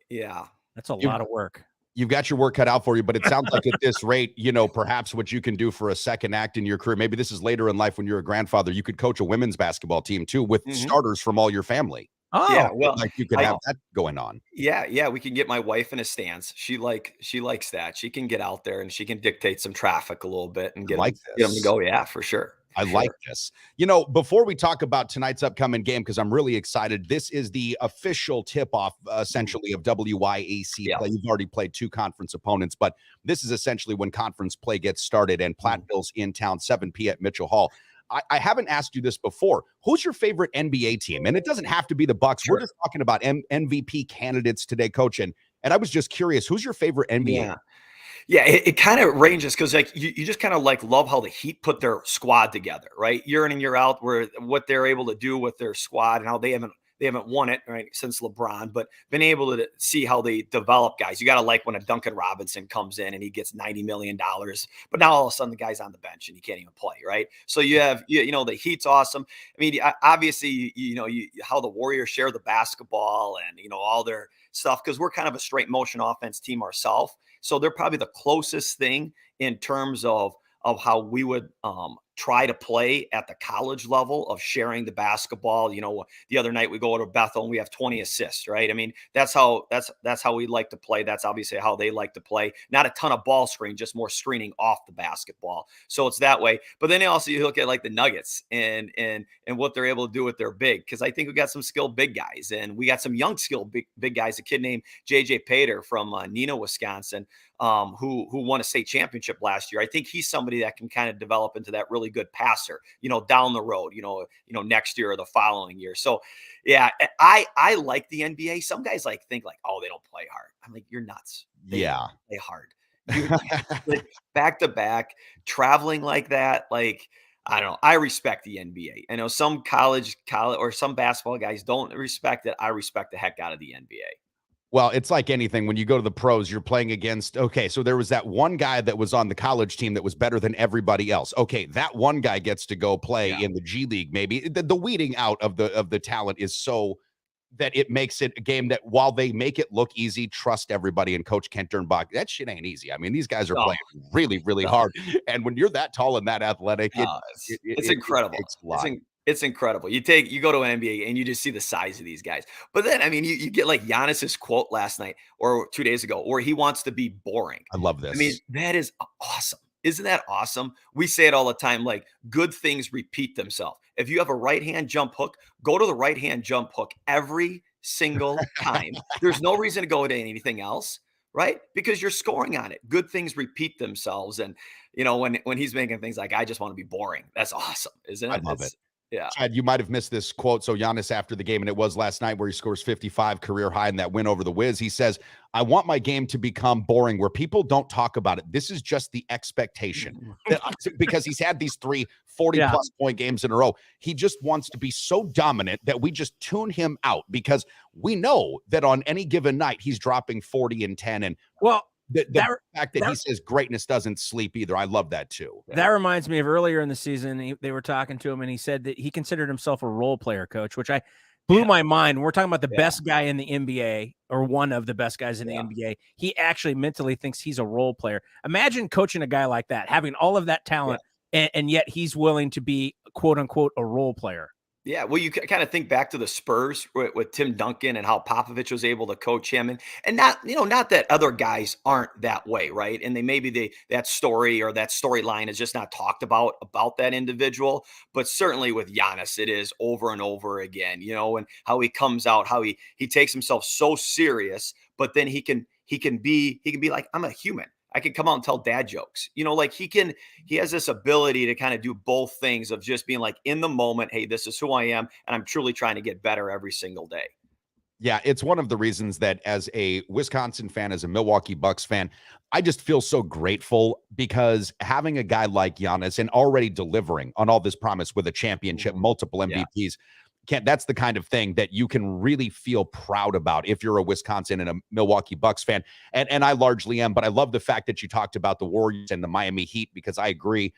Speaker 5: Yeah.
Speaker 1: That's a lot of work.
Speaker 2: You've got your work cut out for you, but it sounds like at this rate, perhaps what you can do for a second act in your career, maybe this is later in life when you're a grandfather, you could coach a women's basketball team too with starters from all your family.
Speaker 1: Oh,
Speaker 5: yeah, well,
Speaker 2: like you could have that going on.
Speaker 5: Yeah, we can get my wife in a stance. She likes that. She can get out there and she can dictate some traffic a little bit and get them to go. Yeah, for sure.
Speaker 2: I like this. Before we talk about tonight's upcoming game, because I'm really excited, this is the official tip-off, essentially, of WYAC play. You've already played 2 conference opponents, but this is essentially when conference play gets started, and Platteville's in town, 7 p.m. at Mitchell Hall. I haven't asked you this before. Who's your favorite NBA team? And it doesn't have to be the Bucks. Sure. We're just talking about MVP candidates today, Coach. And I was just curious, who's your favorite NBA?
Speaker 5: Yeah, it kind of ranges because like you just kind of like love how the Heat put their squad together, right? Year in and year out, where what they're able to do with their squad and how they haven't won it right since LeBron, but been able to see how they develop guys. You got to like when a Duncan Robinson comes in and he gets $90 million, but now all of a sudden the guy's on the bench and he can't even play, right? So you have the Heat's awesome. I mean, obviously how the Warriors share the basketball and all their stuff because we're kind of a straight motion offense team ourselves. So they're probably the closest thing in terms of how we would try to play at the college level of sharing the basketball. The other night we go to Bethel and we have 20 assists, right? I mean, that's how we like to play. That's obviously how they like to play. Not a ton of ball screen, just more screening off the basketball. So it's that way. But then also you look at like the Nuggets and what they're able to do with their big, because I think we got some skilled big guys and we got some young skilled big guys. A kid named JJ Pater from Neenah, Wisconsin, who won a state championship last year. I think he's somebody that can kind of develop into that really good passer, down the road, next year or the following year. So yeah, I like the NBA. Some guys think oh, they don't play hard. I'm like, you're nuts. They play hard. Like back to back traveling like that. Like, I don't know. I respect the NBA. I know some college or some basketball guys don't respect it. I respect the heck out of the NBA.
Speaker 2: Well, it's like anything. When you go to the pros, you're playing against, okay, so there was that one guy that was on the college team that was better than everybody else. Okay, that one guy gets to go play in the G League, maybe. The weeding out of the talent is so that it makes it a game that while they make it look easy, trust everybody. And Coach Kent Dernbach, that shit ain't easy. I mean, these guys are playing really, really hard. And when you're that tall and that athletic,
Speaker 5: it's incredible. It's incredible. You go to an NBA and you just see the size of these guys. But then, I mean, you get like Giannis's quote last night or 2 days ago, where he wants to be boring.
Speaker 2: I love this.
Speaker 5: I mean, that is awesome. Isn't that awesome? We say it all the time, like good things repeat themselves. If you have a right-hand jump hook, go to the right-hand jump hook every single time. There's no reason to go to anything else, right? Because you're scoring on it. Good things repeat themselves. And, when he's making things like, I just want to be boring, that's awesome, isn't it?
Speaker 2: I love it.
Speaker 5: Yeah.
Speaker 2: Chad, you might have missed this quote. So Giannis after the game, and it was last night, where he scores 55 career high in that win over the Wiz. He says, I want my game to become boring where people don't talk about it. This is just the expectation. Because he's had these 3 40-plus point games in a row. He just wants to be so dominant that we just tune him out, because we know that on any given night he's dropping 40 and 10. And the fact that he says greatness doesn't sleep either. I love that too.
Speaker 1: That reminds me of earlier in the season, they were talking to him and he said that he considered himself a role player, Coach, which blew my mind. We're talking about the best guy in the NBA, or one of the best guys in the NBA. He actually mentally thinks he's a role player. Imagine coaching a guy like that, having all of that talent, and yet he's willing to be, quote unquote, a role player.
Speaker 5: Yeah, well, you kind of think back to the Spurs with Tim Duncan and how Popovich was able to coach him, and not that other guys aren't that way, right? And that story or that storyline is just not talked about that individual, but certainly with Giannis, it is over and over again, and how he comes out, how he takes himself so serious, but then he can be like, I'm a human. I can come out and tell dad jokes, like he has this ability to kind of do both things of just being like in the moment. Hey, this is who I am. And I'm truly trying to get better every single day.
Speaker 2: Yeah, it's one of the reasons that as a Wisconsin fan, as a Milwaukee Bucks fan, I just feel so grateful, because having a guy like Giannis and already delivering on all this promise with a championship, multiple MVPs, that's the kind of thing that you can really feel proud about if you're a Wisconsin and a Milwaukee Bucks fan. And I largely am, but I love the fact that you talked about the Warriors and the Miami Heat, because I agree.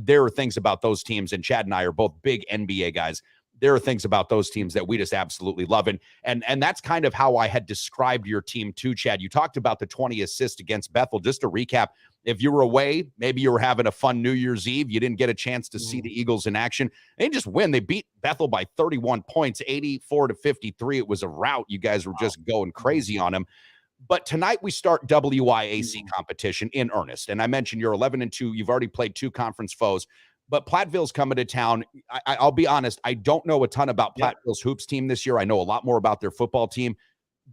Speaker 2: There are things about those teams, and Chad and I are both big NBA guys. There are things about those teams that we just absolutely love. And that's kind of how I had described your team too, Chad. You talked about the 20 assists against Bethel. Just to recap, if you were away, maybe you were having a fun New Year's Eve, you didn't get a chance to see the Eagles in action. They just win. They beat Bethel by 31 points, 84-53. It was a rout. You guys were just going crazy on them. But tonight we start WIAC competition in earnest. And I mentioned you're 11-2. You've already played 2 conference foes. But Platteville's coming to town. I'll be honest, I don't know a ton about Platteville's hoops team this year. I know a lot more about their football team.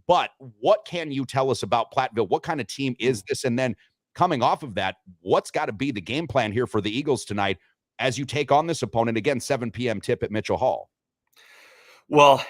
Speaker 2: But what can you tell us about Platteville? What kind of team is this? And then coming off of that, what's got to be the game plan here for the Eagles tonight? as you take on this opponent again, 7 p.m. tip at Mitchell Hall?
Speaker 5: Well,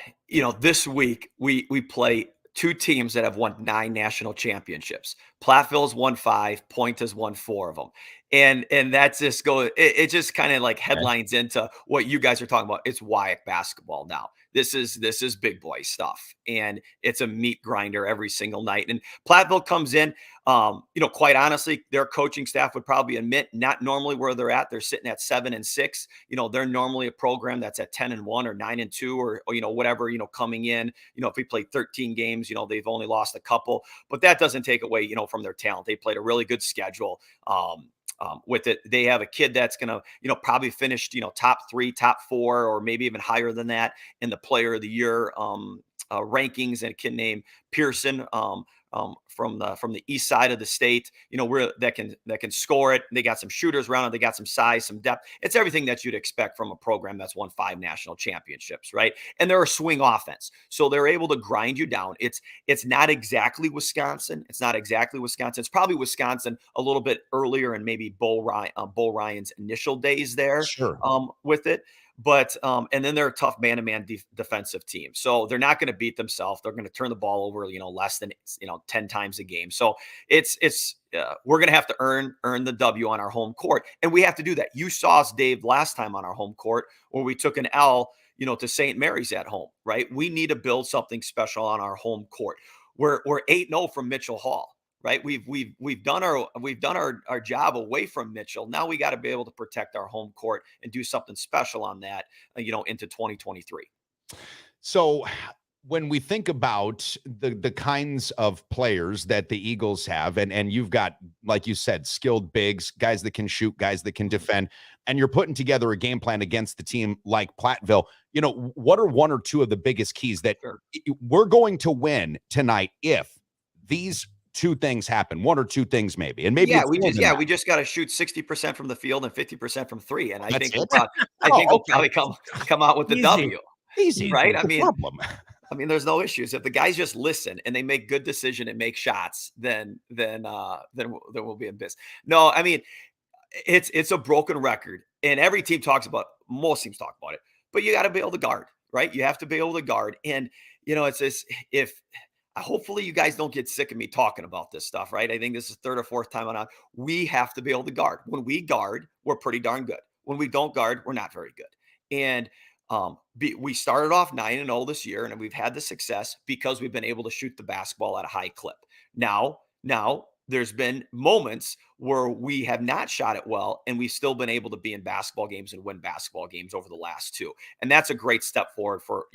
Speaker 5: this week we play two teams that have won 9 national championships. Platteville's won 5, Point has won 4 of them. And that's just it just kind of like headlines into what you guys are talking about. It's WIAC basketball now. This is big boy stuff, and it's a meat grinder every single night. And Platteville comes in, quite honestly, their coaching staff would probably admit not normally where they're at. They're sitting at 7-6. They're normally a program that's at 10-1 or 9-2 or whatever, coming in, if we played 13 games, they've only lost a couple, but that doesn't take away, from their talent. They played a really good schedule. With it, they have a kid that's going to, probably finish, top 3, top 4, or maybe even higher than that in the player of the year rankings, and a kid named Pearson from the east side of the state, that can score it. They got some shooters around it. They got some size, some depth. It's everything that you'd expect from a program that's won 5 national championships, right? And they're a swing offense, so they're able to grind you down. It's not exactly Wisconsin. It's probably Wisconsin a little bit earlier, and maybe Bull Ryan's initial days there,
Speaker 2: sure,
Speaker 5: with it. But and then they're a tough man-to-man defensive team. So they're not going to beat themselves. They're going to turn the ball over, less than 10 times a game. So we're going to have to earn the W on our home court, and we have to do that. You saw us, Dave, last time on our home court where we took an L, to St. Mary's at home, right? We need to build something special on our home court. We're 8-0 from Mitchell Hall. Right. We've done our job away from Mitchell. Now we got to be able to protect our home court and do something special on that, into 2023.
Speaker 2: So when we think about the kinds of players that the Eagles have, and you've got, like you said, skilled bigs, guys that can shoot, guys that can defend, and you're putting together a game plan against the team like Platteville, what are one or two of the biggest keys that we're going to win tonight if these 2 things happen, 1 or 2 things maybe, and maybe
Speaker 5: we just got to shoot 60% from the field and 50% from 3, and I think we'll probably come out with the W.
Speaker 2: Easy,
Speaker 5: right? I mean, there's no issues if the guys just listen and they make good decision and make shots. Then we'll be in business. No, I mean, it's a broken record, and every team most teams talk about it, but you got to be able to guard, right? You have to be able to guard, and it's this hopefully you guys don't get sick of me talking about this stuff, right? I think this is 3rd or 4th time on. We have to be able to guard. When we guard, we're pretty darn good. When we don't guard, we're not very good. And we started off 9-0 this year, and we've had the success because we've been able to shoot the basketball at a high clip. Now there's been moments where we have not shot it well, and we've still been able to be in basketball games and win basketball games over the last 2. And that's a great step forward for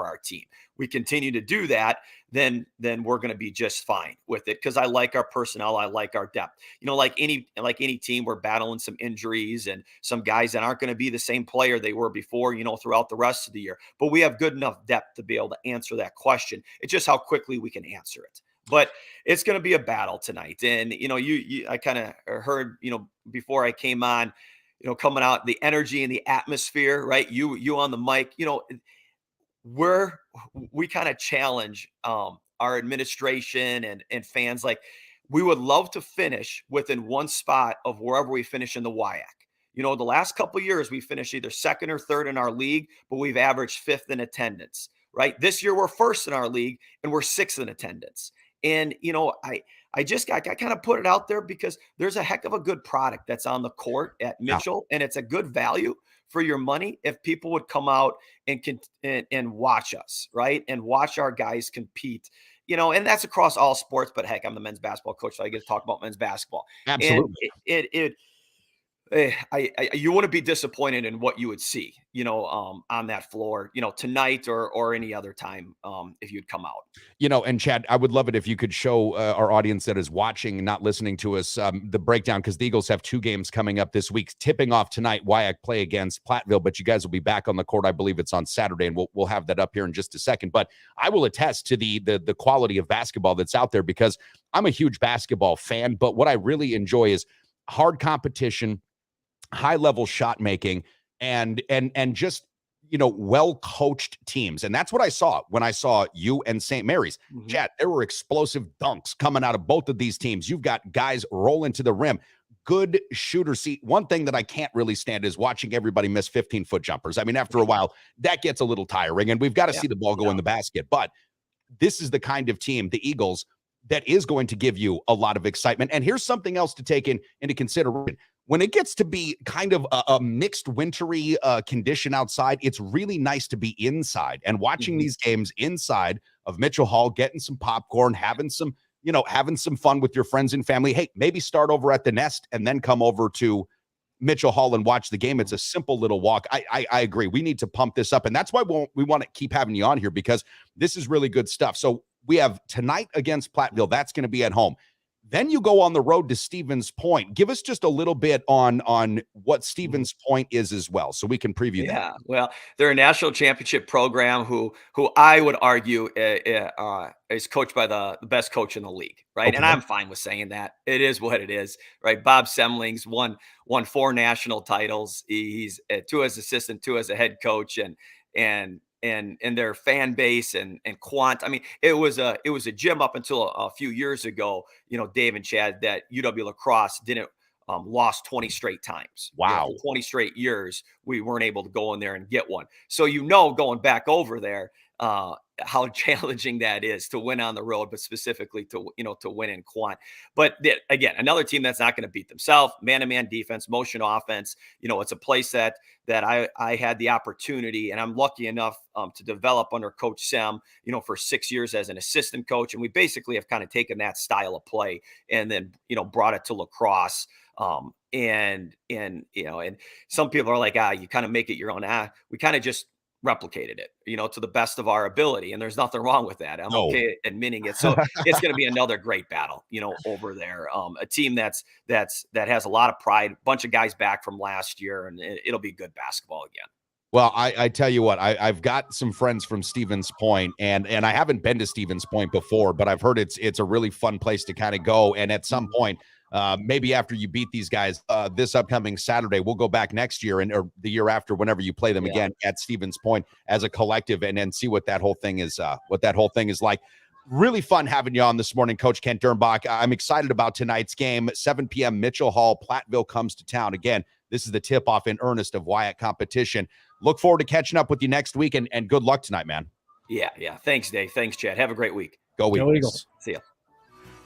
Speaker 5: our team. We continue to do that, then we're going to be just fine with it. Cause I like our personnel. I like our depth, like any team, we're battling some injuries and some guys that aren't going to be the same player they were before, throughout the rest of the year, but we have good enough depth to be able to answer that question. It's just how quickly we can answer it. But it's going to be a battle tonight. And, I kind of heard, before I came on, coming out, the energy and the atmosphere, right? You on the mic, we kind of challenge our administration and fans. Like, we would love to finish within 1 spot of wherever we finish in the WIAC. The last couple of years, we finished either 2nd or 3rd in our league, but we've averaged 5th in attendance, right? This year, we're 1st in our league, and we're 6th in attendance. And, I kind of put it out there because there's a heck of a good product that's on the court at Mitchell, and it's a good value for your money if people would come out and watch us, right? And watch our guys compete, and that's across all sports. But heck, I'm the men's basketball coach, so I get to talk about men's basketball.
Speaker 2: Absolutely.
Speaker 5: And you wouldn't be disappointed in what you would see, on that floor, tonight or any other time, if you'd come out.
Speaker 2: And Chad, I would love it if you could show our audience that is watching and not listening to us the breakdown, because the Eagles have 2 games coming up this week, tipping off tonight. WIAC play against Platteville, but you guys will be back on the court. I believe it's on Saturday, and we'll have that up here in just a second. But I will attest to the quality of basketball that's out there, because I'm a huge basketball fan, but what I really enjoy is hard competition, high-level shot making, and just, well-coached teams. And that's what I saw when I saw you and St. Mary's. Chad, there were explosive dunks coming out of both of these teams. You've got guys rolling to the rim. good shooter. See, one thing that I can't really stand is watching everybody miss 15-foot jumpers. I mean, after a while, that gets a little tiring, and we've got to see the ball go in the basket. But this is the kind of team, the Eagles, that is going to give you a lot of excitement. And here's something else to take into consideration. When it gets to be kind of a mixed wintry condition outside, it's really nice to be inside and watching these games inside of Mitchell Hall, getting some popcorn, having some fun with your friends and family. Hey, maybe start over at the Nest and then come over to Mitchell Hall and watch the game. It's a simple little walk. I agree. We need to pump this up. And that's why we want to keep having you on here, because this is really good stuff. So we have tonight against Platteville. That's going to be at home. Then you go on the road to Stevens Point. Give us just a little bit on what Stevens Point is as well, so we can preview that.
Speaker 5: Yeah, well, they're a national championship program who I would argue is coached by the best coach in the league, right? Okay. And I'm fine with saying that. It is what it is, right? Bob Semling's won 4 national titles. He's 2 as assistant, 2 as a head coach, and their fan base and quant. I mean, it was a gym up until a few years ago, Dave and Chad, that UW lacrosse didn't lost 20 straight times.
Speaker 2: Wow.
Speaker 5: For 20 straight years, we weren't able to go in there and get one. So, going back over there, how challenging that is to win on the road, but specifically to win in quant. But again, another team that's not going to beat themselves, man-to-man defense, motion offense. It's a place that I had the opportunity, and I'm lucky enough to develop under Coach Sem, for 6 years as an assistant coach. And we basically have kind of taken that style of play and then, brought it to lacrosse. And some people are like, you kind of make it your own. We kind of just replicated it, to the best of our ability. And there's nothing wrong with that. I'm okay admitting it. So it's going to be another great battle, over there. A team that has a lot of pride, bunch of guys back from last year, and it'll be good basketball again.
Speaker 2: Well, I tell you what, I've got some friends from Stevens Point, and I haven't been to Stevens Point before, but I've heard it's a really fun place to kind of go. And at some point, maybe after you beat these guys this upcoming Saturday, we'll go back next year or the year after, whenever you play them again at Stevens Point as a collective, and then see what that whole thing is like. Really fun having you on this morning, Coach Kent Dernbach. I'm excited about tonight's game. 7 p.m. Mitchell Hall, Platteville comes to town. Again, this is the tip-off in earnest of Wyatt competition. Look forward to catching up with you next week, and good luck tonight, man.
Speaker 5: Yeah. Thanks, Dave. Thanks, Chad. Have a great week.
Speaker 2: Go Eagles.
Speaker 5: See ya.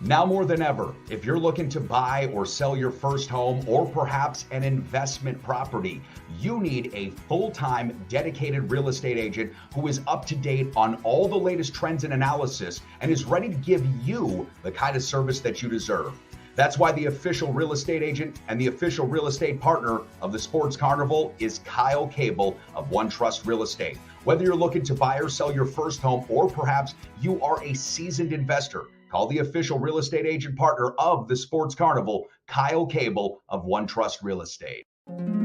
Speaker 6: Now more than ever, if you're looking to buy or sell your first home, or perhaps an investment property, you need a full-time dedicated real estate agent who is up to date on all the latest trends and analysis and is ready to give you the kind of service that you deserve. That's why the official real estate agent and the official real estate partner of the Sports Carnival is Kyle Cable of One Trust Real Estate. Whether you're looking to buy or sell your first home, or perhaps you are a seasoned investor, call the official real estate agent partner of the Sports Carnival, Kyle Cable of One Trust Real Estate.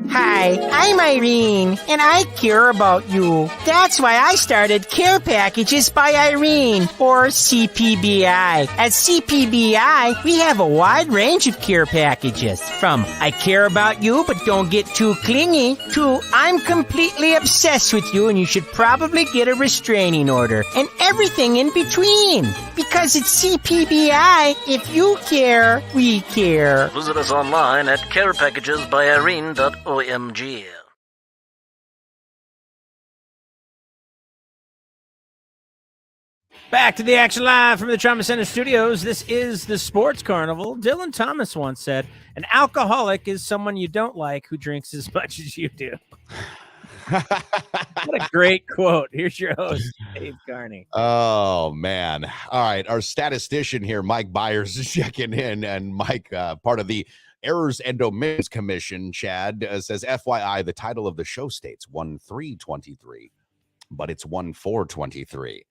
Speaker 7: Hi, I'm Irene, and I care about you. That's why I started Care Packages by Irene, or CPBI. At CPBI, we have a wide range of care packages, from I care about you but don't get too clingy, to I'm completely obsessed with you and you should probably get a restraining order, and everything in between. Because it's CPBI, if you care, we care.
Speaker 8: Visit us online at carepackagesbyirene.org.
Speaker 1: Back to the action live from the Trauma Center studios. This is the Sports Carnival. Dylan Thomas once said, an alcoholic is someone you don't like who drinks as much as you do. What a great quote. Here's your host, Dave Carney.
Speaker 2: Oh, man. All right. Our statistician here, Mike Byers, is checking in. And Mike, part of the Errors and Omissions Commission, Chad, says, FYI, the title of the show states 1-3-23, but it's 1-4-23.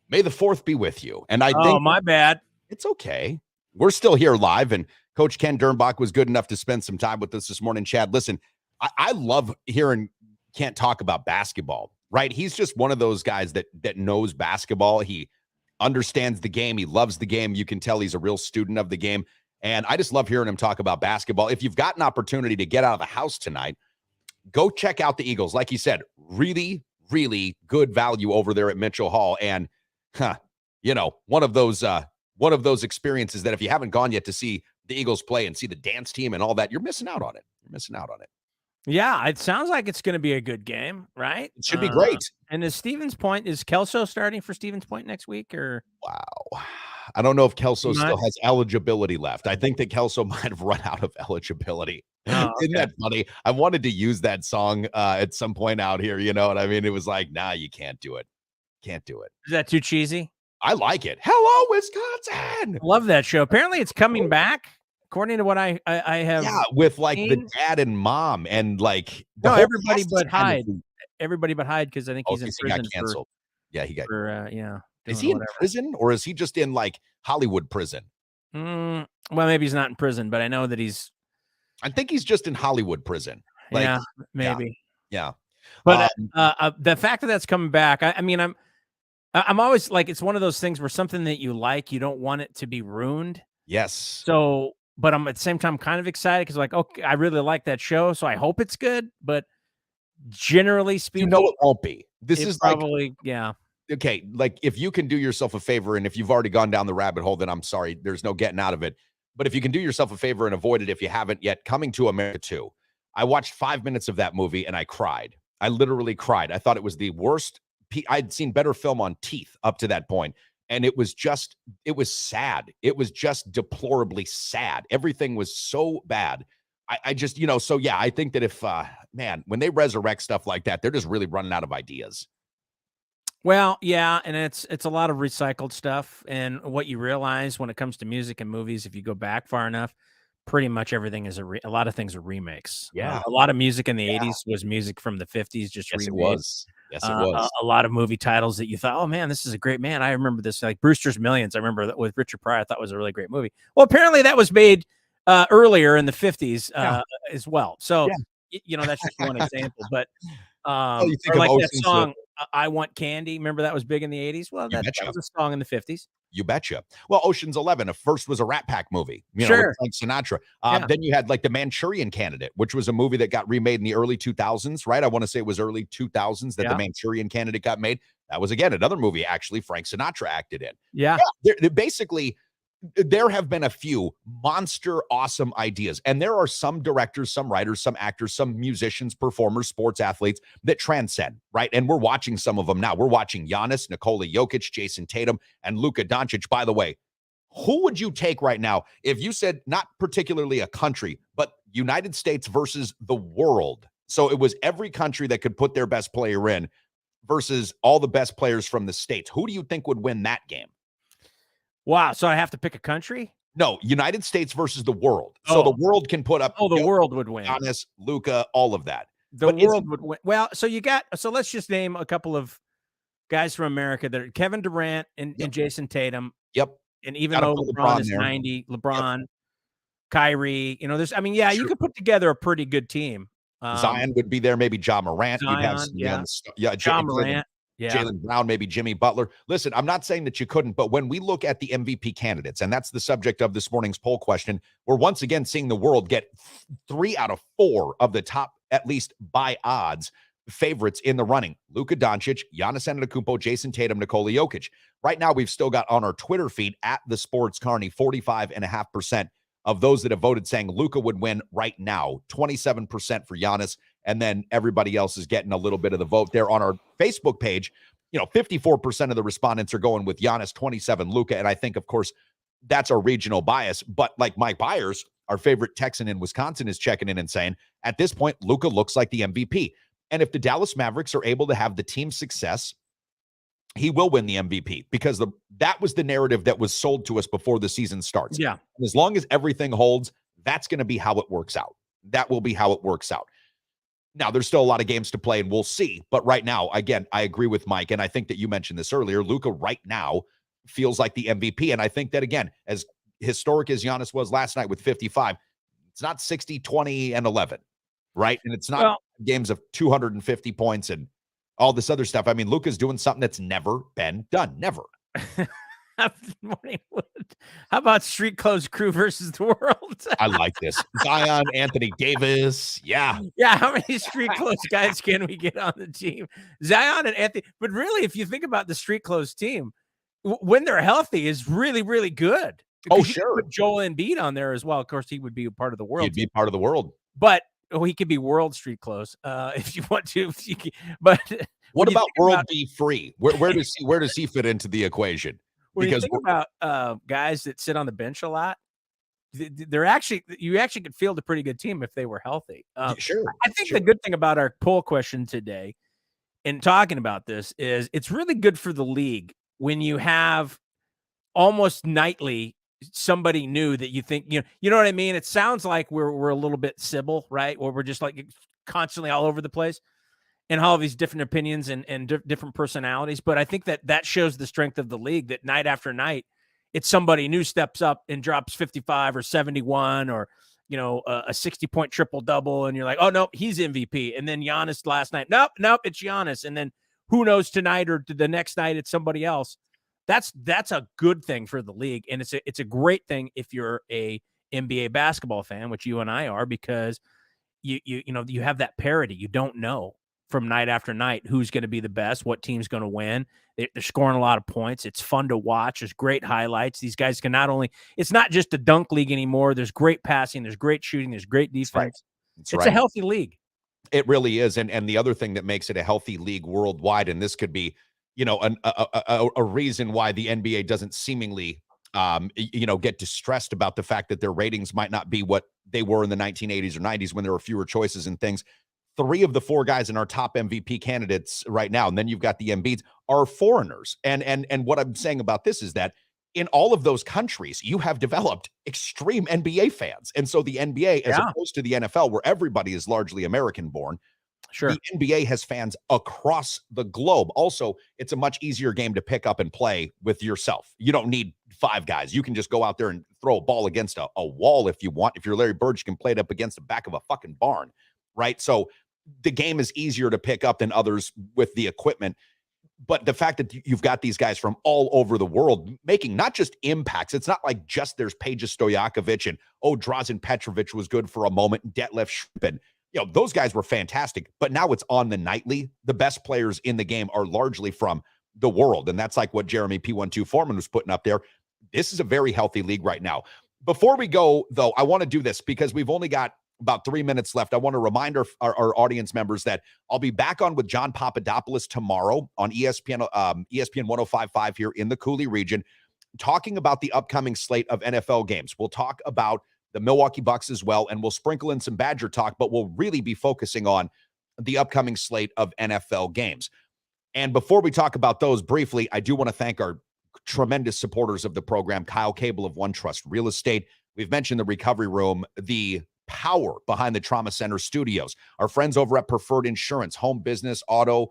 Speaker 2: May the 4th be with you. And I think,
Speaker 1: my bad.
Speaker 2: It's okay. We're still here live, and Coach Ken Dernbach was good enough to spend some time with us this morning. Chad, listen, I love hearing Kent talk about basketball, right? He's just one of those guys that knows basketball. He understands the game. He loves the game. You can tell he's a real student of the game. And I just love hearing him talk about basketball. If you've got an opportunity to get out of the house tonight, go check out the Eagles. Like he said, really, really good value over there at Mitchell Hall. And, one of those experiences that if you haven't gone yet to see the Eagles play and see the dance team and all that, you're missing out on it. You're missing out on it.
Speaker 1: Yeah, it sounds like it's going to be a good game, right?
Speaker 2: It should be great.
Speaker 1: And is Kelso starting for Stevens Point next week? Or
Speaker 2: wow, I don't know if Kelso still has eligibility left. I think that Kelso might have run out of eligibility. Oh, okay. Isn't that funny? I wanted to use that song at some point out here. You know what I mean? It was like, nah, you can't do it. Can't do it.
Speaker 1: Is that too cheesy?
Speaker 2: I like it. Hello, Wisconsin.
Speaker 1: Love that show. Apparently, it's coming back. According to what I have,
Speaker 2: with like the dad and mom and like
Speaker 1: everybody but Hyde. Everybody but Hyde, because I think he's in prison.
Speaker 2: He got canceled. He got.
Speaker 1: Is
Speaker 2: he in prison or is he just in like Hollywood prison?
Speaker 1: Well, maybe he's not in prison, but I know that
Speaker 2: I think he's just in Hollywood prison. Like,
Speaker 1: yeah, maybe.
Speaker 2: Yeah.
Speaker 1: But the fact that that's coming back, I mean, I'm always like, it's one of those things where something that you like, you don't want it to be ruined.
Speaker 2: Yes.
Speaker 1: So. But I'm at the same time kind of excited because, like, okay, I really like that show, so I hope it's good. But generally speaking,
Speaker 2: it won't be. This is
Speaker 1: probably
Speaker 2: okay, like if you can do yourself a favor, and if you've already gone down the rabbit hole, then I'm sorry, there's no getting out of it. But if you can do yourself a favor and avoid it, if you haven't yet, Coming to America 2. I watched 5 minutes of that movie and I cried. I literally cried. I thought it was the worst. I'd seen better film on Teeth up to that point. And it was sad. It was just deplorably sad. Everything was so bad. I just, I think that if, when they resurrect stuff like that, they're just really running out of ideas.
Speaker 1: Well, yeah. And it's a lot of recycled stuff. And what you realize when it comes to music and movies, if you go back far enough, pretty much everything is a lot of things are remakes.
Speaker 2: Yeah.
Speaker 1: A lot of music in the 80s was music from the 50s. Just
Speaker 2: yes,
Speaker 1: remade.
Speaker 2: It was. Yes, it was.
Speaker 1: A lot of movie titles that you thought, oh man, this is a great man. I remember this, like Brewster's Millions. I remember that with Richard Pryor. I thought was a really great movie. Well, apparently that was made earlier in the 50s as well. So that's just one example. But
Speaker 2: you think
Speaker 1: or like that song, "I Want Candy." Remember that was big in the 80s. Well, that was a song in the 50s.
Speaker 2: You betcha. Well, Ocean's 11 at first was a Rat Pack movie, with Frank Sinatra. Then you had like The Manchurian Candidate, which was a movie that got remade in the early 2000s, right? I want to say it was early 2000s that The Manchurian Candidate got made. That was, again, another movie actually Frank Sinatra acted in.
Speaker 1: Yeah.
Speaker 2: They're basically, there have been a few monster awesome ideas. And there are some directors, some writers, some actors, some musicians, performers, sports athletes that transcend, right? And we're watching some of them now. We're watching Giannis, Nikola Jokic, Jason Tatum, and Luka Doncic. By the way, who would you take right now if you said not particularly a country, but United States versus the world? So it was every country that could put their best player in versus all the best players from the States. Who do you think would win that game?
Speaker 1: Wow. So I have to pick a country?
Speaker 2: No, United States versus the world. So the world can put up.
Speaker 1: The world would win.
Speaker 2: Giannis, Luka, all of that.
Speaker 1: The world would win. Well, so let's just name a couple of guys from America that are Kevin Durant and Jason Tatum.
Speaker 2: Yep.
Speaker 1: And even though LeBron is 90, LeBron, Kyrie, you could put together a pretty good team.
Speaker 2: Zion would be there. Maybe John Morant.
Speaker 1: John Morant.
Speaker 2: Jaylen Brown, maybe Jimmy Butler. Listen, I'm not saying that you couldn't, but when we look at the MVP candidates, and that's the subject of this morning's poll question, we're once again seeing the world get 3 out of 4 of the top, at least by odds, favorites in the running. Luka Doncic, Giannis Antetokounmpo, Jason Tatum, Nikola Jokic. Right now, we've still got on our Twitter feed at the Sports Carney 45.5% of those that have voted saying Luka would win right now, 27% for Giannis, and then everybody else is getting a little bit of the vote there on our Facebook page. 54% of the respondents are going with Giannis, 27 Luka, and I think, of course, that's our regional bias. But like Mike Byers, our favorite Texan in Wisconsin, is checking in and saying, at this point, Luka looks like the MVP. And if the Dallas Mavericks are able to have the team success, he will win the MVP because that was the narrative that was sold to us before the season starts.
Speaker 1: Yeah.
Speaker 2: And as long as everything holds, that's going to be how it works out. That will be how it works out. Now, there's still a lot of games to play, and we'll see. But right now, again, I agree with Mike, and I think that you mentioned this earlier. Luka right now feels like the MVP, and I think that, again, as historic as Giannis was last night with 55, it's not 60, 20, and 11, right? And it's not games of 250 points and all this other stuff. I mean, Luka's doing something that's never been done. Never.
Speaker 1: How about Street Clothes Crew versus the world?
Speaker 2: I like this. Zion, Anthony Davis. Yeah.
Speaker 1: Yeah. How many Street Clothes guys can we get on the team? Zion and Anthony. But really, if you think about the Street Clothes team, when they're healthy, is really, really good.
Speaker 2: Oh,
Speaker 1: You
Speaker 2: sure.
Speaker 1: could put Joel Embiid on there as well. Of course, he would be a part of the world.
Speaker 2: He'd be part of the world.
Speaker 1: But he could be World Street close if you want to. But
Speaker 2: what about World B free? Where does he fit into the equation?
Speaker 1: When you think about guys that sit on the bench a lot, you actually could field a pretty good team if they were healthy.
Speaker 2: Sure.
Speaker 1: I think the good thing about our poll question today in talking about this is it's really good for the league when you have almost nightly somebody new that you think, you know what I mean? It sounds like we're a little bit Sybil, right? Or we're just like constantly all over the place and all of these different opinions and different personalities. But I think that shows the strength of the league, that night after night, it's somebody new steps up and drops 55 or 71 or, a 60-point triple-double. And you're like, oh, no, he's MVP. And then Giannis last night. Nope, it's Giannis. And then who knows tonight or the next night it's somebody else. That's a good thing for the league. And it's a great thing if you're a NBA basketball fan, which you and I are, because you have that parity. You don't know from night after night who's going to be the best, what team's going to win. They're scoring a lot of points. It's fun to watch. There's great highlights. These guys can it's not just a dunk league anymore. There's great passing. There's great shooting. There's great defense. It's a healthy league.
Speaker 2: It really is. And the other thing that makes it a healthy league worldwide, and this could be, a reason why the NBA doesn't seemingly, get distressed about the fact that their ratings might not be what they were in the 1980s or 90s when there were fewer choices and things. 3 of the 4 guys in our top MVP candidates right now, and then you've got the Embiids, are foreigners. And what I'm saying about this is that in all of those countries, you have developed extreme NBA fans. And so the NBA, as opposed to the NFL, where everybody is largely American-born,
Speaker 1: sure,
Speaker 2: the NBA has fans across the globe. Also, it's a much easier game to pick up and play with yourself. You don't need 5 guys. You can just go out there and throw a ball against a wall if you want. If you're Larry Bird, you can play it up against the back of a fucking barn, right? So the game is easier to pick up than others with the equipment. But the fact that you've got these guys from all over the world making not just impacts, it's not like just there's Peja Stojakovic and, Drazen Petrovic was good for a moment, and Detlef Schrempf. Those guys were fantastic. But now it's on the nightly. The best players in the game are largely from the world. And that's like what Jeremy P12 Foreman was putting up there. This is a very healthy league right now. Before we go, though, I want to do this because we've only got about 3 minutes left. I want to remind our audience members that I'll be back on with John Papadopoulos tomorrow on ESPN 105.5 here in the Cooley region, talking about the upcoming slate of NFL games. We'll talk about the Milwaukee Bucks as well, and we'll sprinkle in some Badger talk, but we'll really be focusing on the upcoming slate of NFL games. And before we talk about those briefly, I do want to thank our tremendous supporters of the program, Kyle Cable of One Trust Real Estate. We've mentioned the Recovery Room, the power behind the Trauma Center Studios, our friends over at Preferred Insurance, home, business, auto,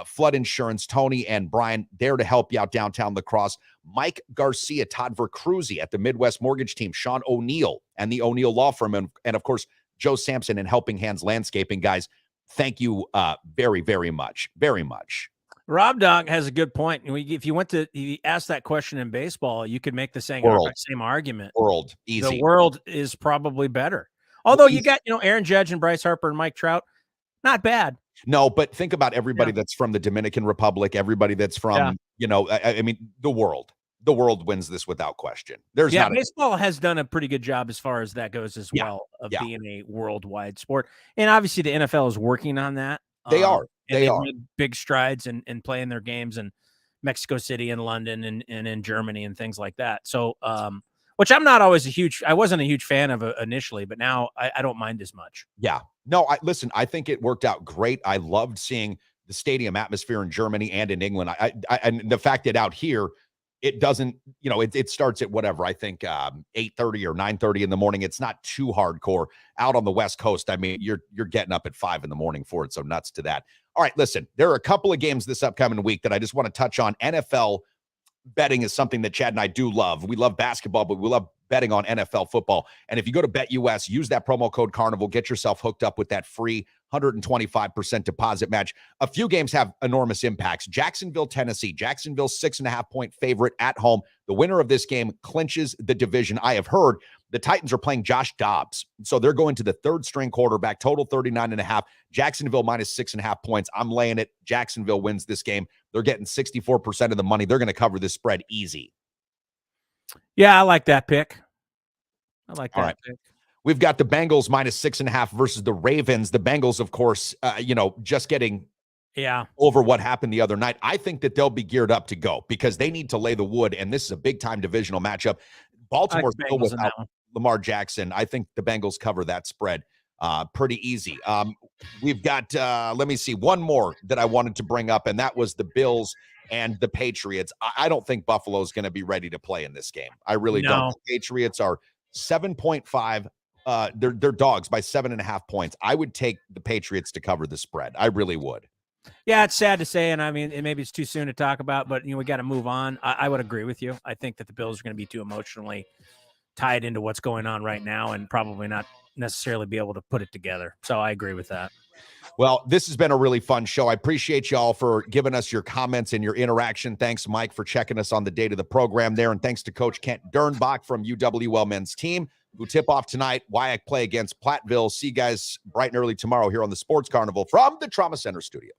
Speaker 2: flood insurance, Tony and Brian, there to help you out downtown La Crosse. Mike Garcia, Todd Vercruzzi at the Midwest Mortgage Team, Sean O'Neill and the O'Neill Law Firm, and of course, Joe Sampson and Helping Hands Landscaping. Guys, thank you very, very much. Very much.
Speaker 1: Rob Dog has a good point. If you asked that question in baseball, you could make the same argument.
Speaker 2: Easy.
Speaker 1: The world is probably better. Although you got, Aaron Judge and Bryce Harper and Mike Trout, not bad.
Speaker 2: No, but think about everybody that's from the Dominican Republic, everybody that's from, I mean, the world. The world wins this without question. Baseball
Speaker 1: has done a pretty good job as far as that goes as well, of being a worldwide sport. And obviously the NFL is working on that.
Speaker 2: They are.
Speaker 1: They made big strides in playing their games in Mexico City and London and in Germany and things like that. So, which I'm not always I wasn't a huge fan of initially, but now I don't mind as much.
Speaker 2: Yeah. No, I think it worked out great. I loved seeing the stadium atmosphere in Germany and in England. And the fact that out here, it doesn't, it starts at whatever, I think 8:30 or 9:30 in the morning. It's not too hardcore. Out on the West Coast, I mean, you're getting up at 5 in the morning for it. So nuts to that. All right, listen, there are a couple of games this upcoming week that I just want to touch on. NFL betting is something that Chad and I do love. We love basketball, but we love betting on NFL football. And if you go to BetUS, use that promo code Carnival, get yourself hooked up with that free 125% deposit match. A few games have enormous impacts. Jacksonville, Tennessee. Jacksonville 6.5-point favorite at home. The winner of this game clinches the division. I have heard the Titans are playing Josh Dobbs. So they're going to the third string quarterback, total 39.5. Jacksonville minus 6.5 points. I'm laying it. Jacksonville wins this game. They're getting 64% of the money. They're going to cover this spread easy.
Speaker 1: Yeah, I like that pick. I like that pick.
Speaker 2: We've got the Bengals -6.5 versus the Ravens. The Bengals, of course, just getting over what happened the other night. I think that they'll be geared up to go because they need to lay the wood, and this is a big-time divisional matchup. Baltimore still without Lamar Jackson. I think the Bengals cover that spread pretty easy. We've got, let me see, one more that I wanted to bring up, and that was the Bills and the Patriots. I don't think Buffalo is going to be ready to play in this game. I really don't. The Patriots are 7.5. They're dogs by 7.5 points. I would take the Patriots to cover the spread. I really would.
Speaker 1: Yeah, it's sad to say, and I mean, maybe it's too soon to talk about, but we got to move on. I would agree with you. I think that the Bills are going to be too emotionally tied into what's going on right now, and probably not necessarily be able to put it together. So I agree with that.
Speaker 2: Well, this has been a really fun show. I appreciate y'all for giving us your comments and your interaction. Thanks, Mike, for checking us on the date of the program there, and thanks to Coach Kent Dernbach from UWL men's team, who tip off tonight. Wyack play against Platteville. See you guys bright and early tomorrow here on the Sports Carnival from the Trauma Center studios.